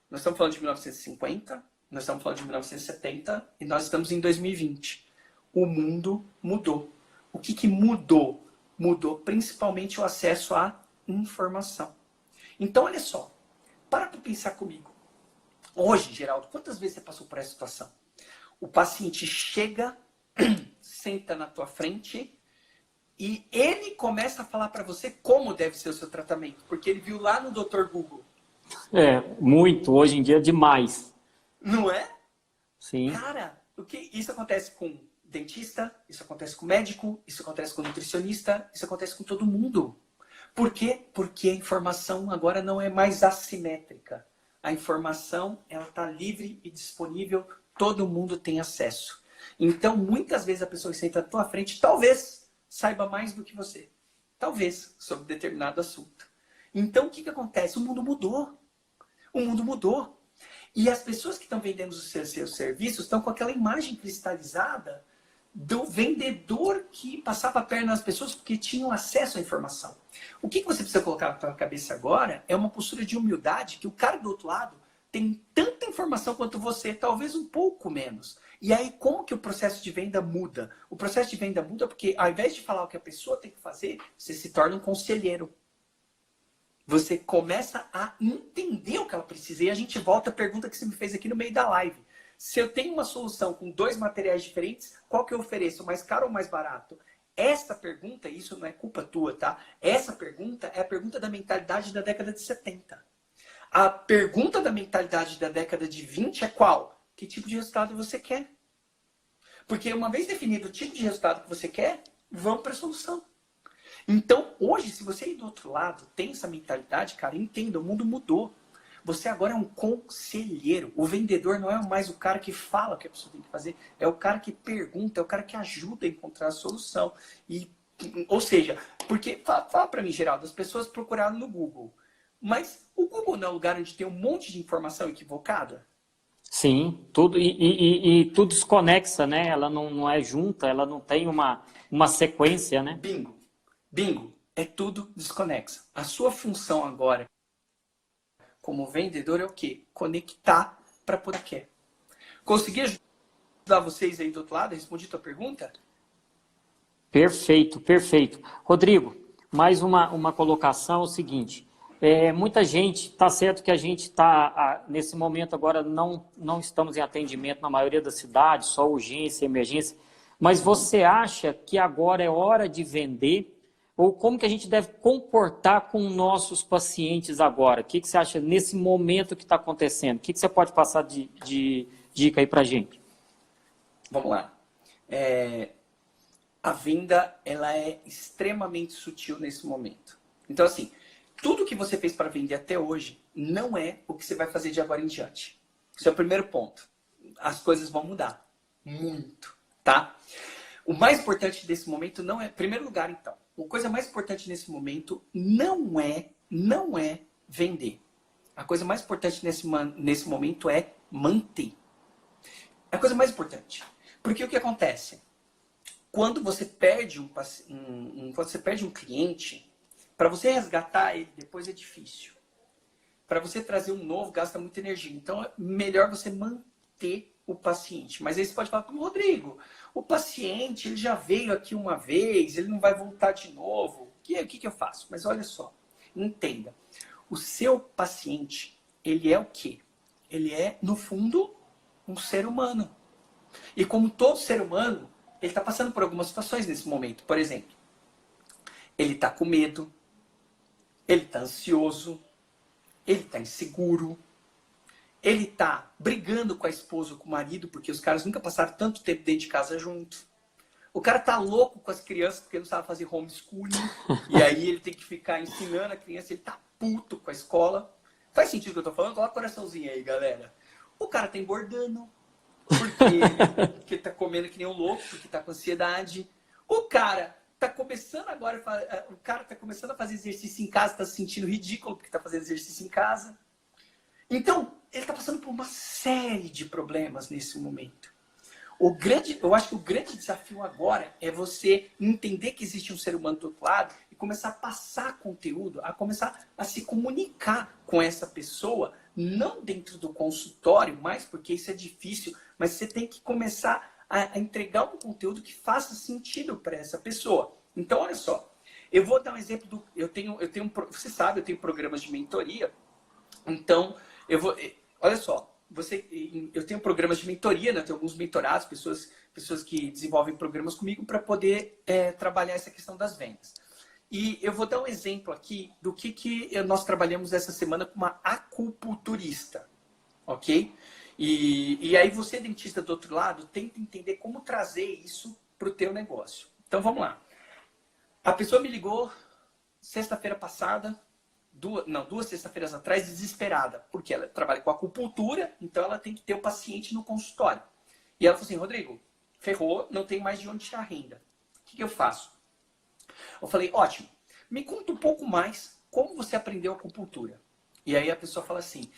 [SPEAKER 2] Nós estamos falando de 1950, nós estamos falando de 1970 e nós estamos em 2020. O mundo mudou. O que mudou? Mudou principalmente o acesso à informação. Então, olha só. Para pensar comigo. Hoje, Geraldo, quantas vezes você passou por essa situação? O paciente chega, senta na tua frente e ele começa a falar para você como deve ser o seu tratamento. Porque ele viu lá no Dr. Google.
[SPEAKER 1] Muito, hoje em dia, demais.
[SPEAKER 2] Não é?
[SPEAKER 1] Sim.
[SPEAKER 2] Cara, isso acontece com dentista, isso acontece com médico, isso acontece com nutricionista, isso acontece com todo mundo. Por quê? Porque a informação agora não é mais assimétrica. A informação, ela está livre e disponível, todo mundo tem acesso. Então, muitas vezes a pessoa que senta à tua frente, talvez saiba mais do que você. Talvez, sobre determinado assunto. Então, o que acontece? O mundo mudou. O mundo mudou. E as pessoas que estão vendendo os seus serviços estão com aquela imagem cristalizada do vendedor que passava a perna nas pessoas porque tinham acesso à informação. O que você precisa colocar na sua cabeça agora é uma postura de humildade que o cara do outro lado tem tanta informação quanto você, talvez um pouco menos. E aí, como que o processo de venda muda? O processo de venda muda porque, ao invés de falar o que a pessoa tem que fazer, você se torna um conselheiro. Você começa a entender o que ela precisa. E a gente volta à pergunta que você me fez aqui no meio da live. Se eu tenho uma solução com 2 materiais diferentes, qual que eu ofereço? Mais caro ou mais barato? Essa pergunta, isso não é culpa tua, tá? Essa pergunta é a pergunta da mentalidade da década de 70. A pergunta da mentalidade da década de 20 é qual? Que tipo de resultado você quer? Porque uma vez definido o tipo de resultado que você quer, vamos para a solução. Então, hoje, se você aí do outro lado tem essa mentalidade, cara, entenda, o mundo mudou. Você agora é um conselheiro. O vendedor não é mais o cara que fala o que a pessoa tem que fazer, é o cara que pergunta, é o cara que ajuda a encontrar a solução. Ou seja, porque, fala para mim, Geraldo, as pessoas procuraram no Google, mas o Google não é um lugar onde tem um monte de informação equivocada?
[SPEAKER 1] Sim, tudo e tudo desconexa, né? Ela não é junta, ela não tem uma sequência, né?
[SPEAKER 2] Bingo. Bingo. É tudo desconexo. A sua função agora como vendedor é o quê? Conectar para poder quer. Consegui ajudar vocês aí do outro lado? Respondi a tua pergunta?
[SPEAKER 1] Perfeito, perfeito. Rodrigo, mais uma colocação, é o seguinte. Muita gente, está certo que a gente está, nesse momento agora, não estamos em atendimento na maioria das cidades, só urgência, emergência, mas você acha que agora é hora de vender? Ou como que a gente deve comportar com nossos pacientes agora? O que você acha nesse momento que está acontecendo? O que você pode passar de dica aí para a gente?
[SPEAKER 2] Vamos lá. A venda, ela é extremamente sutil nesse momento. Então, assim, tudo que você fez para vender até hoje não é o que você vai fazer de agora em diante. Esse é o primeiro ponto. As coisas vão mudar. Muito, tá? O mais importante desse momento não é... Em primeiro lugar, então, a coisa mais importante nesse momento não é vender. A coisa mais importante nesse momento é manter. É a coisa mais importante. Porque o que acontece? Quando você perde quando você perde um cliente, para você resgatar ele depois é difícil. Para você trazer um novo, gasta muita energia. Então, é melhor você manter o paciente. Mas aí você pode falar, Rodrigo, o paciente ele já veio aqui uma vez, ele não vai voltar de novo. O que eu faço? Mas olha só, entenda. O seu paciente, ele é o quê? Ele é, no fundo, um ser humano. E como todo ser humano, ele está passando por algumas situações nesse momento. Por exemplo, ele está com medo, ele está ansioso, ele está inseguro, ele está brigando com a esposa ou com o marido, porque os caras nunca passaram tanto tempo dentro de casa junto. O cara tá louco com as crianças porque não sabe fazer homeschooling. E aí ele tem que ficar ensinando a criança, ele tá puto com a escola. Faz sentido o que eu tô falando? Coloca o coraçãozinho aí, galera. O cara tá engordando, porque tá comendo que nem um louco, porque tá com ansiedade. O cara tá começando agora, o cara tá começando a fazer exercício em casa, tá se sentindo ridículo porque tá fazendo exercício em casa. Então, ele está passando por uma série de problemas nesse momento. Eu acho que o grande desafio agora é você entender que existe um ser humano do outro lado e começar a passar conteúdo, a começar a se comunicar com essa pessoa, não dentro do consultório, mais porque isso é difícil, mas você tem que começar a entregar um conteúdo que faça sentido para essa pessoa. Então, olha só, eu vou dar um exemplo você sabe, eu tenho programas de mentoria. Então, olha só, eu tenho programas de mentoria, né? Eu tenho alguns mentorados, pessoas que desenvolvem programas comigo para poder trabalhar essa questão das vendas. E eu vou dar um exemplo aqui do que nós trabalhamos essa semana com uma acupunturista, ok? E aí você, dentista do outro lado, tenta entender como trazer isso para o teu negócio. Então vamos lá. A pessoa me ligou sexta-feira passada, duas sexta-feiras atrás, desesperada, porque ela trabalha com acupuntura, então ela tem que ter o paciente no consultório. E ela falou assim, Rodrigo, ferrou, não tem mais de onde tirar renda. O que eu faço? Eu falei, ótimo, me conta um pouco mais como você aprendeu acupuntura. E aí a pessoa fala assim,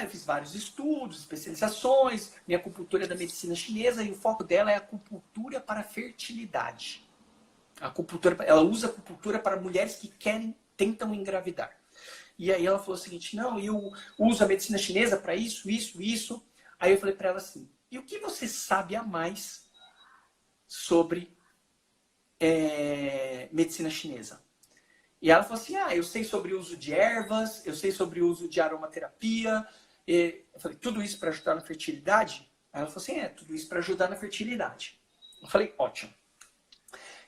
[SPEAKER 2] eu fiz vários estudos, especializações, minha acupuntura é da medicina chinesa e o foco dela é acupuntura para fertilidade. Ela usa acupuntura para mulheres que tentam engravidar. E aí ela falou o seguinte, não, eu uso a medicina chinesa para isso, isso, isso. Aí eu falei para ela assim, e o que você sabe a mais sobre medicina chinesa? E ela falou assim, eu sei sobre o uso de ervas, eu sei sobre o uso de aromaterapia. Eu falei, tudo isso para ajudar na fertilidade? Aí ela falou assim, tudo isso para ajudar na fertilidade. Eu falei, ótimo.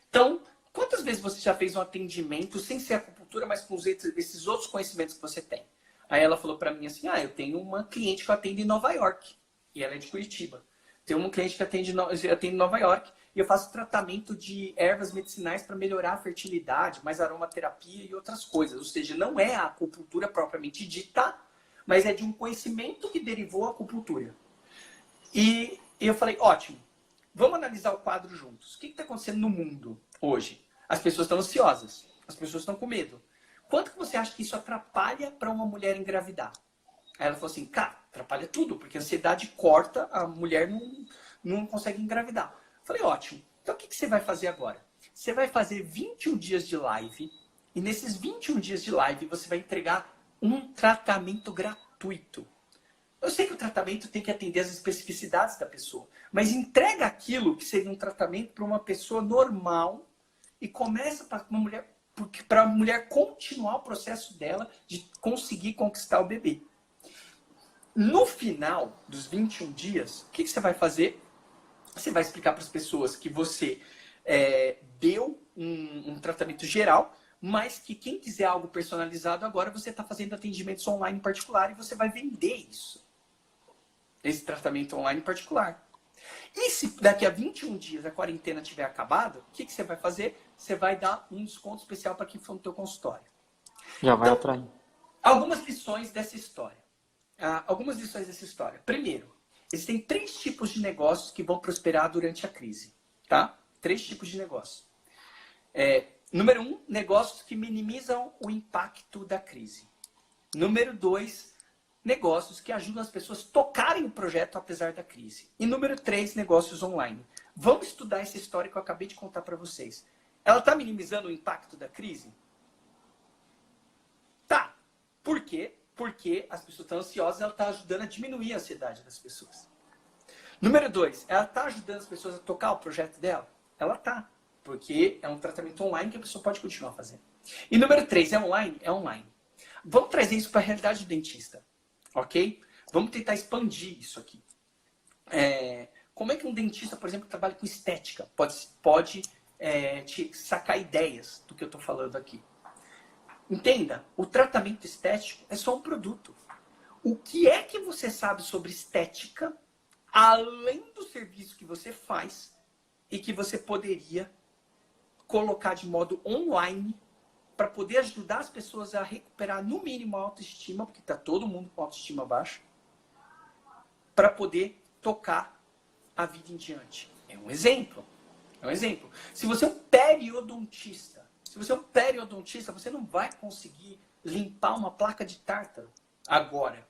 [SPEAKER 2] Então, quantas vezes você já fez um atendimento sem ser acupuntura, mas com esses outros conhecimentos que você tem? Aí ela falou para mim assim, eu tenho uma cliente que eu atendo em Nova York, e ela é de Curitiba. Tenho uma cliente que atende em Nova York, e eu faço tratamento de ervas medicinais para melhorar a fertilidade, mais aromaterapia e outras coisas. Ou seja, não é a acupuntura propriamente dita, mas é de um conhecimento que derivou a acupuntura. E eu falei, ótimo, vamos analisar o quadro juntos. O que está acontecendo no mundo hoje? As pessoas estão ansiosas, as pessoas estão com medo. Quanto que você acha que isso atrapalha para uma mulher engravidar? Aí ela falou assim, cara, atrapalha tudo, porque a ansiedade corta, a mulher não consegue engravidar. Falei, ótimo. Então o que você vai fazer agora? Você vai fazer 21 dias de live, e nesses 21 dias de live você vai entregar um tratamento gratuito. Eu sei que o tratamento tem que atender as especificidades da pessoa, mas entrega aquilo que seria um tratamento para uma pessoa normal e começa para a mulher continuar o processo dela de conseguir conquistar o bebê. No final dos 21 dias, o que você vai fazer? Você vai explicar para as pessoas que você deu um tratamento geral, mas que quem quiser algo personalizado agora, você está fazendo atendimentos online em particular e você vai vender isso. Esse tratamento online em particular. E se daqui a 21 dias a quarentena tiver acabado, o que você vai fazer? Você vai dar um desconto especial para quem for no teu consultório.
[SPEAKER 1] Já vai atrair.
[SPEAKER 2] Algumas lições dessa história. Primeiro, existem 3 tipos de negócios que vão prosperar durante a crise. Tá? 3 tipos de negócios. Número 1, negócios que minimizam o impacto da crise. Número 2, negócios que ajudam as pessoas a tocarem o projeto apesar da crise. E número 3, negócios online. Vamos estudar essa história que eu acabei de contar para vocês. Ela está minimizando o impacto da crise? Tá. Por quê? Porque as pessoas estão ansiosas, ela está ajudando a diminuir a ansiedade das pessoas. Número 2, ela está ajudando as pessoas a tocar o projeto dela? Ela está. Porque é um tratamento online que a pessoa pode continuar fazendo. E número 3, é online? É online. Vamos trazer isso para a realidade do dentista. Ok? Vamos tentar expandir isso aqui. Como é que um dentista, por exemplo, que trabalha com estética pode te sacar ideias do que eu estou falando aqui? Entenda, o tratamento estético é só um produto. O que é que você sabe sobre estética, além do serviço que você faz e que você poderia colocar de modo online para poder ajudar as pessoas a recuperar, no mínimo, a autoestima, porque está todo mundo com autoestima baixa, para poder tocar a vida em diante. É um exemplo. Se você é um periodontista, você não vai conseguir limpar uma placa de tártaro agora.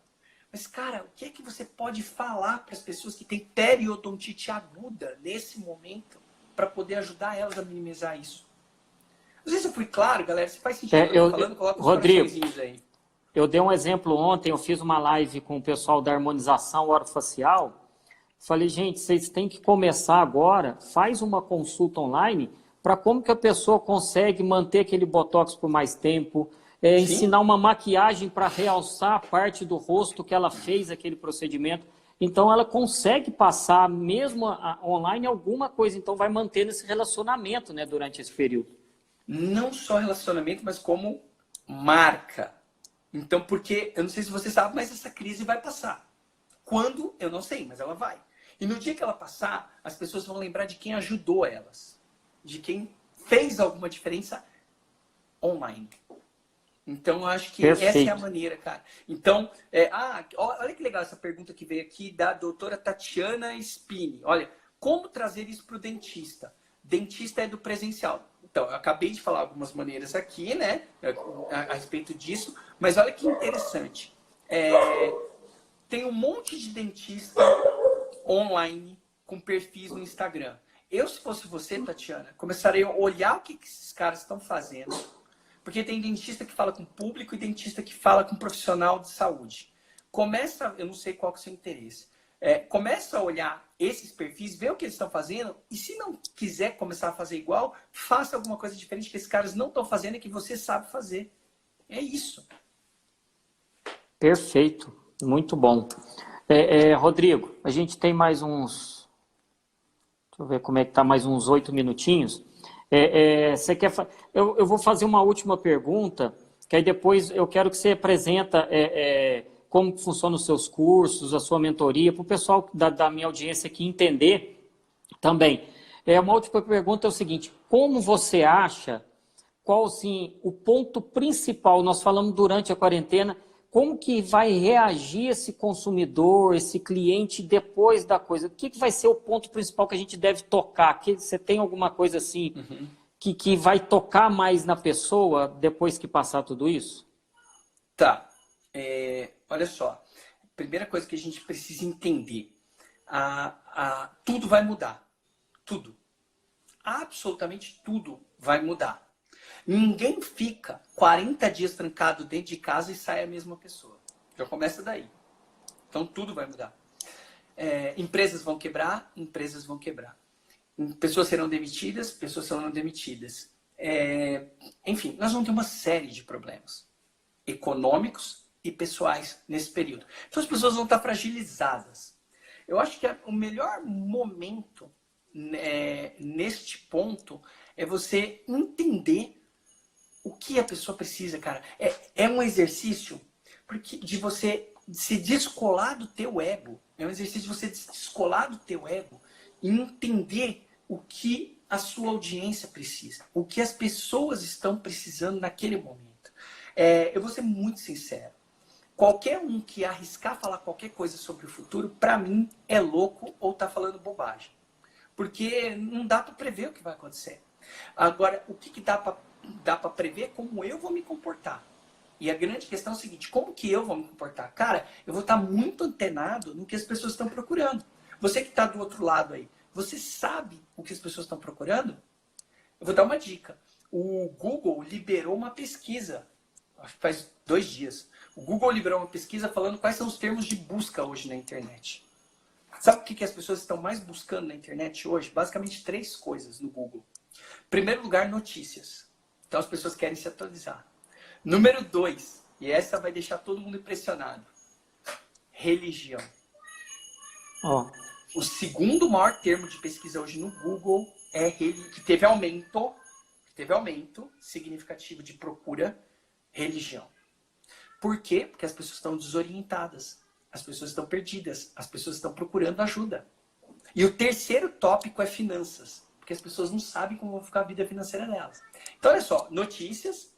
[SPEAKER 2] Mas, cara, o que é que você pode falar para as pessoas que têm periodontite aguda nesse momento para poder ajudar elas a minimizar isso? Não sei se eu fui claro, galera. Se faz sentido o que eu tô falando, coloca os coraçõezinhos aí.
[SPEAKER 1] Eu dei um exemplo ontem, eu fiz uma live com o pessoal da harmonização orofacial. Falei, gente, vocês têm que começar agora, faz uma consulta online para como que a pessoa consegue manter aquele botox por mais tempo, ensinar uma maquiagem para realçar a parte do rosto que ela fez aquele procedimento. Então, ela consegue passar, mesmo online, alguma coisa. Então, vai manter esse relacionamento, né, durante esse período.
[SPEAKER 2] Não só relacionamento, mas como marca. Então, porque, eu não sei se você sabe, mas essa crise vai passar. Quando? Eu não sei, mas ela vai. E no dia que ela passar, as pessoas vão lembrar de quem ajudou elas. De quem fez alguma diferença online. Então, eu acho que
[SPEAKER 1] Perfeito.
[SPEAKER 2] essa é a maneira, cara. Então, olha que legal essa pergunta que veio aqui da doutora Tatiana Spini. Olha, como trazer isso para o dentista? Dentista é do presencial. Então, eu acabei de falar algumas maneiras aqui, né, a respeito disso, mas olha que interessante. Tem um monte de dentista online com perfis no Instagram. Eu, se fosse você, Tatiana, começaria a olhar o que esses caras estão fazendo, porque tem dentista que fala com público e dentista que fala com profissional de saúde. Eu não sei qual que é o seu interesse. Começa a olhar esses perfis, ver o que eles estão fazendo, e se não quiser começar a fazer igual, faça alguma coisa diferente que esses caras não estão fazendo e que você sabe fazer. É isso.
[SPEAKER 1] Perfeito. Muito bom. Rodrigo, a gente tem mais uns... Deixa eu ver como é que tá, mais uns 8 minutinhos. Você quer... eu vou fazer uma última pergunta, que aí depois eu quero que você apresenta como funcionam os seus cursos, a sua mentoria, para o pessoal da minha audiência aqui entender também. Uma última pergunta é o seguinte: como você acha, qual assim, o ponto principal, nós falamos durante a quarentena, como que vai reagir esse consumidor, esse cliente depois da coisa? O que vai ser o ponto principal que a gente deve tocar? Você tem alguma coisa assim que vai tocar mais na pessoa depois que passar tudo isso?
[SPEAKER 2] Tá. Olha só. Primeira coisa que a gente precisa entender. Tudo vai mudar. Tudo. Absolutamente tudo vai mudar. Ninguém fica 40 dias trancado dentro de casa e sai a mesma pessoa. Já começa daí. Então tudo vai mudar. Empresas vão quebrar, empresas vão quebrar. Pessoas serão demitidas, pessoas serão demitidas. Enfim, nós vamos ter uma série de problemas econômicos e pessoais nesse período. Então as pessoas vão estar fragilizadas. Eu acho que o melhor momento neste ponto é você entender o que a pessoa precisa, cara. É um exercício de você se descolar do teu ego. É um exercício de você se descolar do teu ego e entender o que a sua audiência precisa. O que as pessoas estão precisando naquele momento. Eu vou ser muito sincero. Qualquer um que arriscar falar qualquer coisa sobre o futuro, para mim, é louco ou tá falando bobagem. Porque não dá para prever o que vai acontecer. Agora, o que dá para prever? Como eu vou me comportar. E a grande questão é o seguinte: como que eu vou me comportar? Cara, eu vou estar muito antenado no que as pessoas estão procurando. Você que está do outro lado aí, você sabe o que as pessoas estão procurando? Eu vou dar uma dica. O Google liberou uma pesquisa, acho que faz 2 dias. O Google liberou uma pesquisa falando quais são os termos de busca hoje na internet. Sabe o que as pessoas estão mais buscando na internet hoje? Basicamente 3 coisas no Google. Primeiro lugar, notícias. Então as pessoas querem se atualizar. Número 2, e essa vai deixar todo mundo impressionado: religião. O segundo maior termo de pesquisa hoje no Google que teve aumento significativo de procura, religião. Por quê? Porque as pessoas estão desorientadas, as pessoas estão perdidas, as pessoas estão procurando ajuda. E o terceiro tópico é finanças, porque as pessoas não sabem como vai ficar a vida financeira delas. Então, olha só, notícias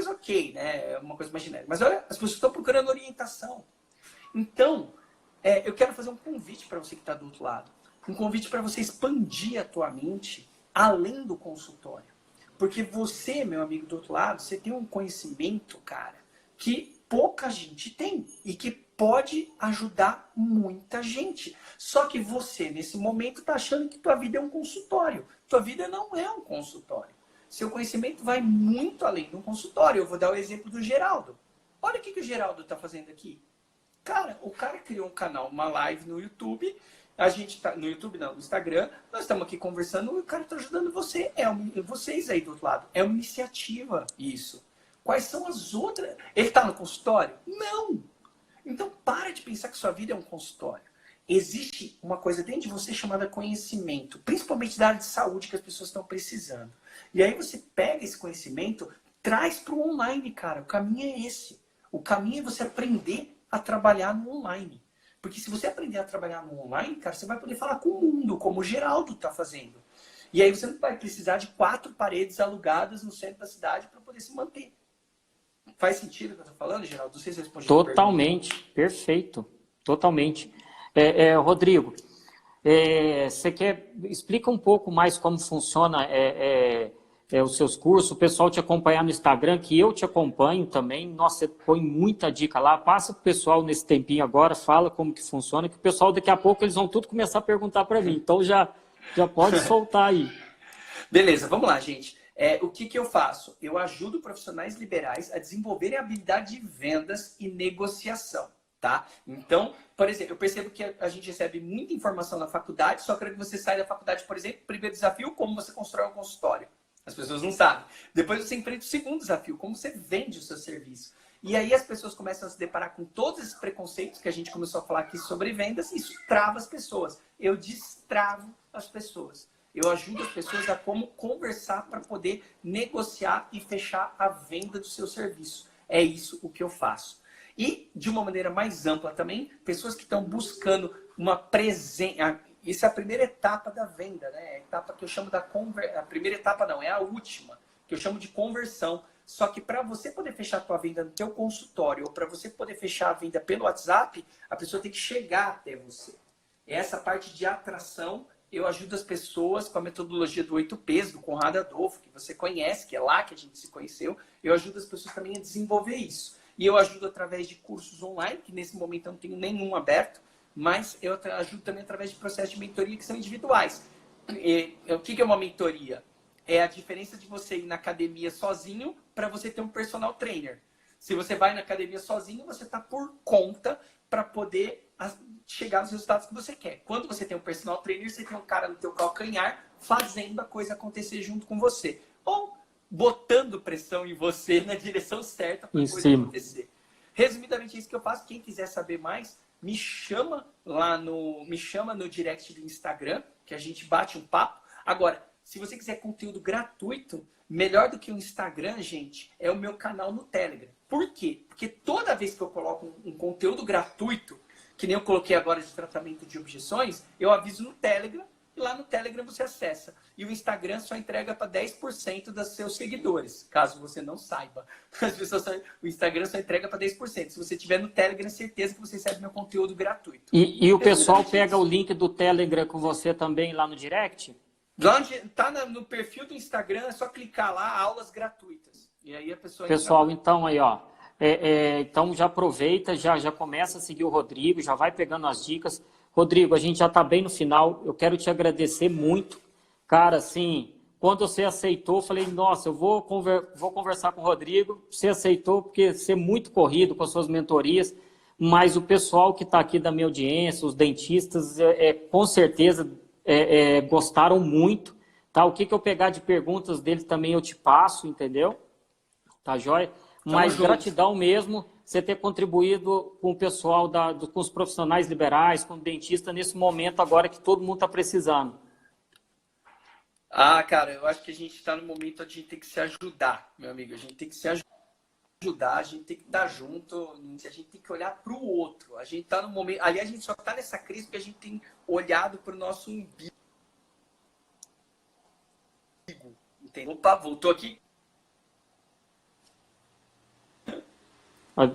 [SPEAKER 2] ok, né? É uma coisa mais genérica. Mas olha, as pessoas estão procurando orientação. Então, eu quero fazer um convite para você que está do outro lado. Um convite para você expandir a tua mente além do consultório. Porque você, meu amigo do outro lado, você tem um conhecimento, cara, que pouca gente tem e que pode ajudar muita gente. Só que você, nesse momento, está achando que tua vida é um consultório. Tua vida não é um consultório. Seu conhecimento vai muito além de um consultório. Eu vou dar o exemplo do Geraldo. Olha o que o Geraldo está fazendo aqui. Cara, o cara criou um canal, uma live no YouTube. A gente tá no YouTube, não, no Instagram. Nós estamos aqui conversando e o cara está ajudando você. Vocês aí do outro lado. É uma iniciativa isso. Quais são as outras? Ele está no consultório? Não! Então para de pensar que sua vida é um consultório. existe uma coisa dentro de você chamada conhecimento, principalmente da área de saúde que as pessoas estão precisando. E aí você pega esse conhecimento, traz para o online, cara. O caminho é esse. O caminho é você aprender a trabalhar no online. Porque se você aprender a trabalhar no online, cara, você vai poder falar com o mundo, como o Geraldo está fazendo. E aí você não vai precisar de 4 paredes alugadas no centro da cidade para poder se manter. Faz sentido o que eu estou falando, Geraldo? Não sei se eu respondi.
[SPEAKER 1] Totalmente, perfeito. Totalmente. Rodrigo, você explica um pouco mais como funciona os seus cursos, o pessoal te acompanhar no Instagram, que eu te acompanho também. Nossa, você põe muita dica lá. Passa para o pessoal nesse tempinho agora, fala como que funciona, que o pessoal daqui a pouco eles vão tudo começar a perguntar para mim. Então já pode soltar aí.
[SPEAKER 2] Beleza, vamos lá, gente. O que eu faço? Eu ajudo profissionais liberais a desenvolverem a habilidade de vendas e negociação, tá? Então, por exemplo, eu percebo que a gente recebe muita informação na faculdade, só quero que você saia da faculdade, por exemplo, primeiro desafio, como você constrói um consultório. As pessoas não sabem. Depois você enfrenta o segundo desafio, como você vende o seu serviço. E aí as pessoas começam a se deparar com todos esses preconceitos que a gente começou a falar aqui sobre vendas, e isso trava as pessoas. Eu destravo as pessoas. Eu ajudo as pessoas a como conversar para poder negociar e fechar a venda do seu serviço. É isso o que eu faço. E, de uma maneira mais ampla também, pessoas que estão buscando uma presença. Isso é a primeira etapa da venda, né? A etapa que eu chamo da conversão. A primeira etapa não, é a última, que eu chamo de conversão. Só que para você poder fechar a tua venda no teu consultório ou para você poder fechar a venda pelo WhatsApp, a pessoa tem que chegar até você. Essa parte de atração, eu ajudo as pessoas com a metodologia do 8Ps, do Conrado Adolfo, que você conhece, que é lá que a gente se conheceu. Eu ajudo as pessoas também a desenvolver isso. E eu ajudo através de cursos online, que nesse momento eu não tenho nenhum aberto, mas eu ajudo também através de processos de mentoria que são individuais. O que é uma mentoria? É a diferença de você ir na academia sozinho para você ter um personal trainer. Se você vai na academia sozinho, você está por conta para poder chegar nos resultados que você quer. Quando você tem um personal trainer, você tem um cara no teu calcanhar fazendo a coisa acontecer junto com você. Ou botando pressão em você na direção certa para a coisa acontecer. Resumidamente, é isso que eu faço. Quem quiser saber mais, me chama no direct do Instagram, que a gente bate um papo. Agora, se você quiser conteúdo gratuito, melhor do que o Instagram, gente, é o meu canal no Telegram. Por quê? Porque toda vez que eu coloco um conteúdo gratuito, que nem eu coloquei agora de tratamento de objeções, eu aviso no Telegram, e lá no Telegram você acessa. E o Instagram só entrega para 10% dos seus seguidores, caso você não saiba. O Instagram só entrega para 10%. Se você tiver no Telegram, certeza que você recebe meu conteúdo gratuito.
[SPEAKER 1] E o pessoal pega o link do Telegram com você também lá no direct?
[SPEAKER 2] Lá tá no perfil do Instagram, é só clicar lá, aulas gratuitas. E aí a pessoa...
[SPEAKER 1] Pessoal, então aí, ó. Então já aproveita, já começa a seguir o Rodrigo, já vai pegando as dicas. Rodrigo, a gente já está bem no final. Eu quero te agradecer muito. Cara, assim, quando você aceitou, eu falei, nossa, eu vou conversar com o Rodrigo. Você aceitou porque você é muito corrido com as suas mentorias, mas o pessoal que está aqui da minha audiência, os dentistas, com certeza gostaram muito. Tá? O que eu pegar de perguntas deles também eu te passo, entendeu? Tá, joia? Mas gratidão mesmo você ter contribuído com o pessoal, com os profissionais liberais, com o dentista, nesse momento agora que todo mundo está precisando.
[SPEAKER 2] Ah, cara, eu acho que a gente está no momento onde a gente tem que se ajudar, meu amigo. A gente tem que se ajudar, a gente tem que estar junto, a gente tem que olhar para o outro. A gente está no momento... Aliás, a gente só está nessa crise porque a gente tem olhado para o nosso umbigo. Entendeu? Opa, voltou aqui.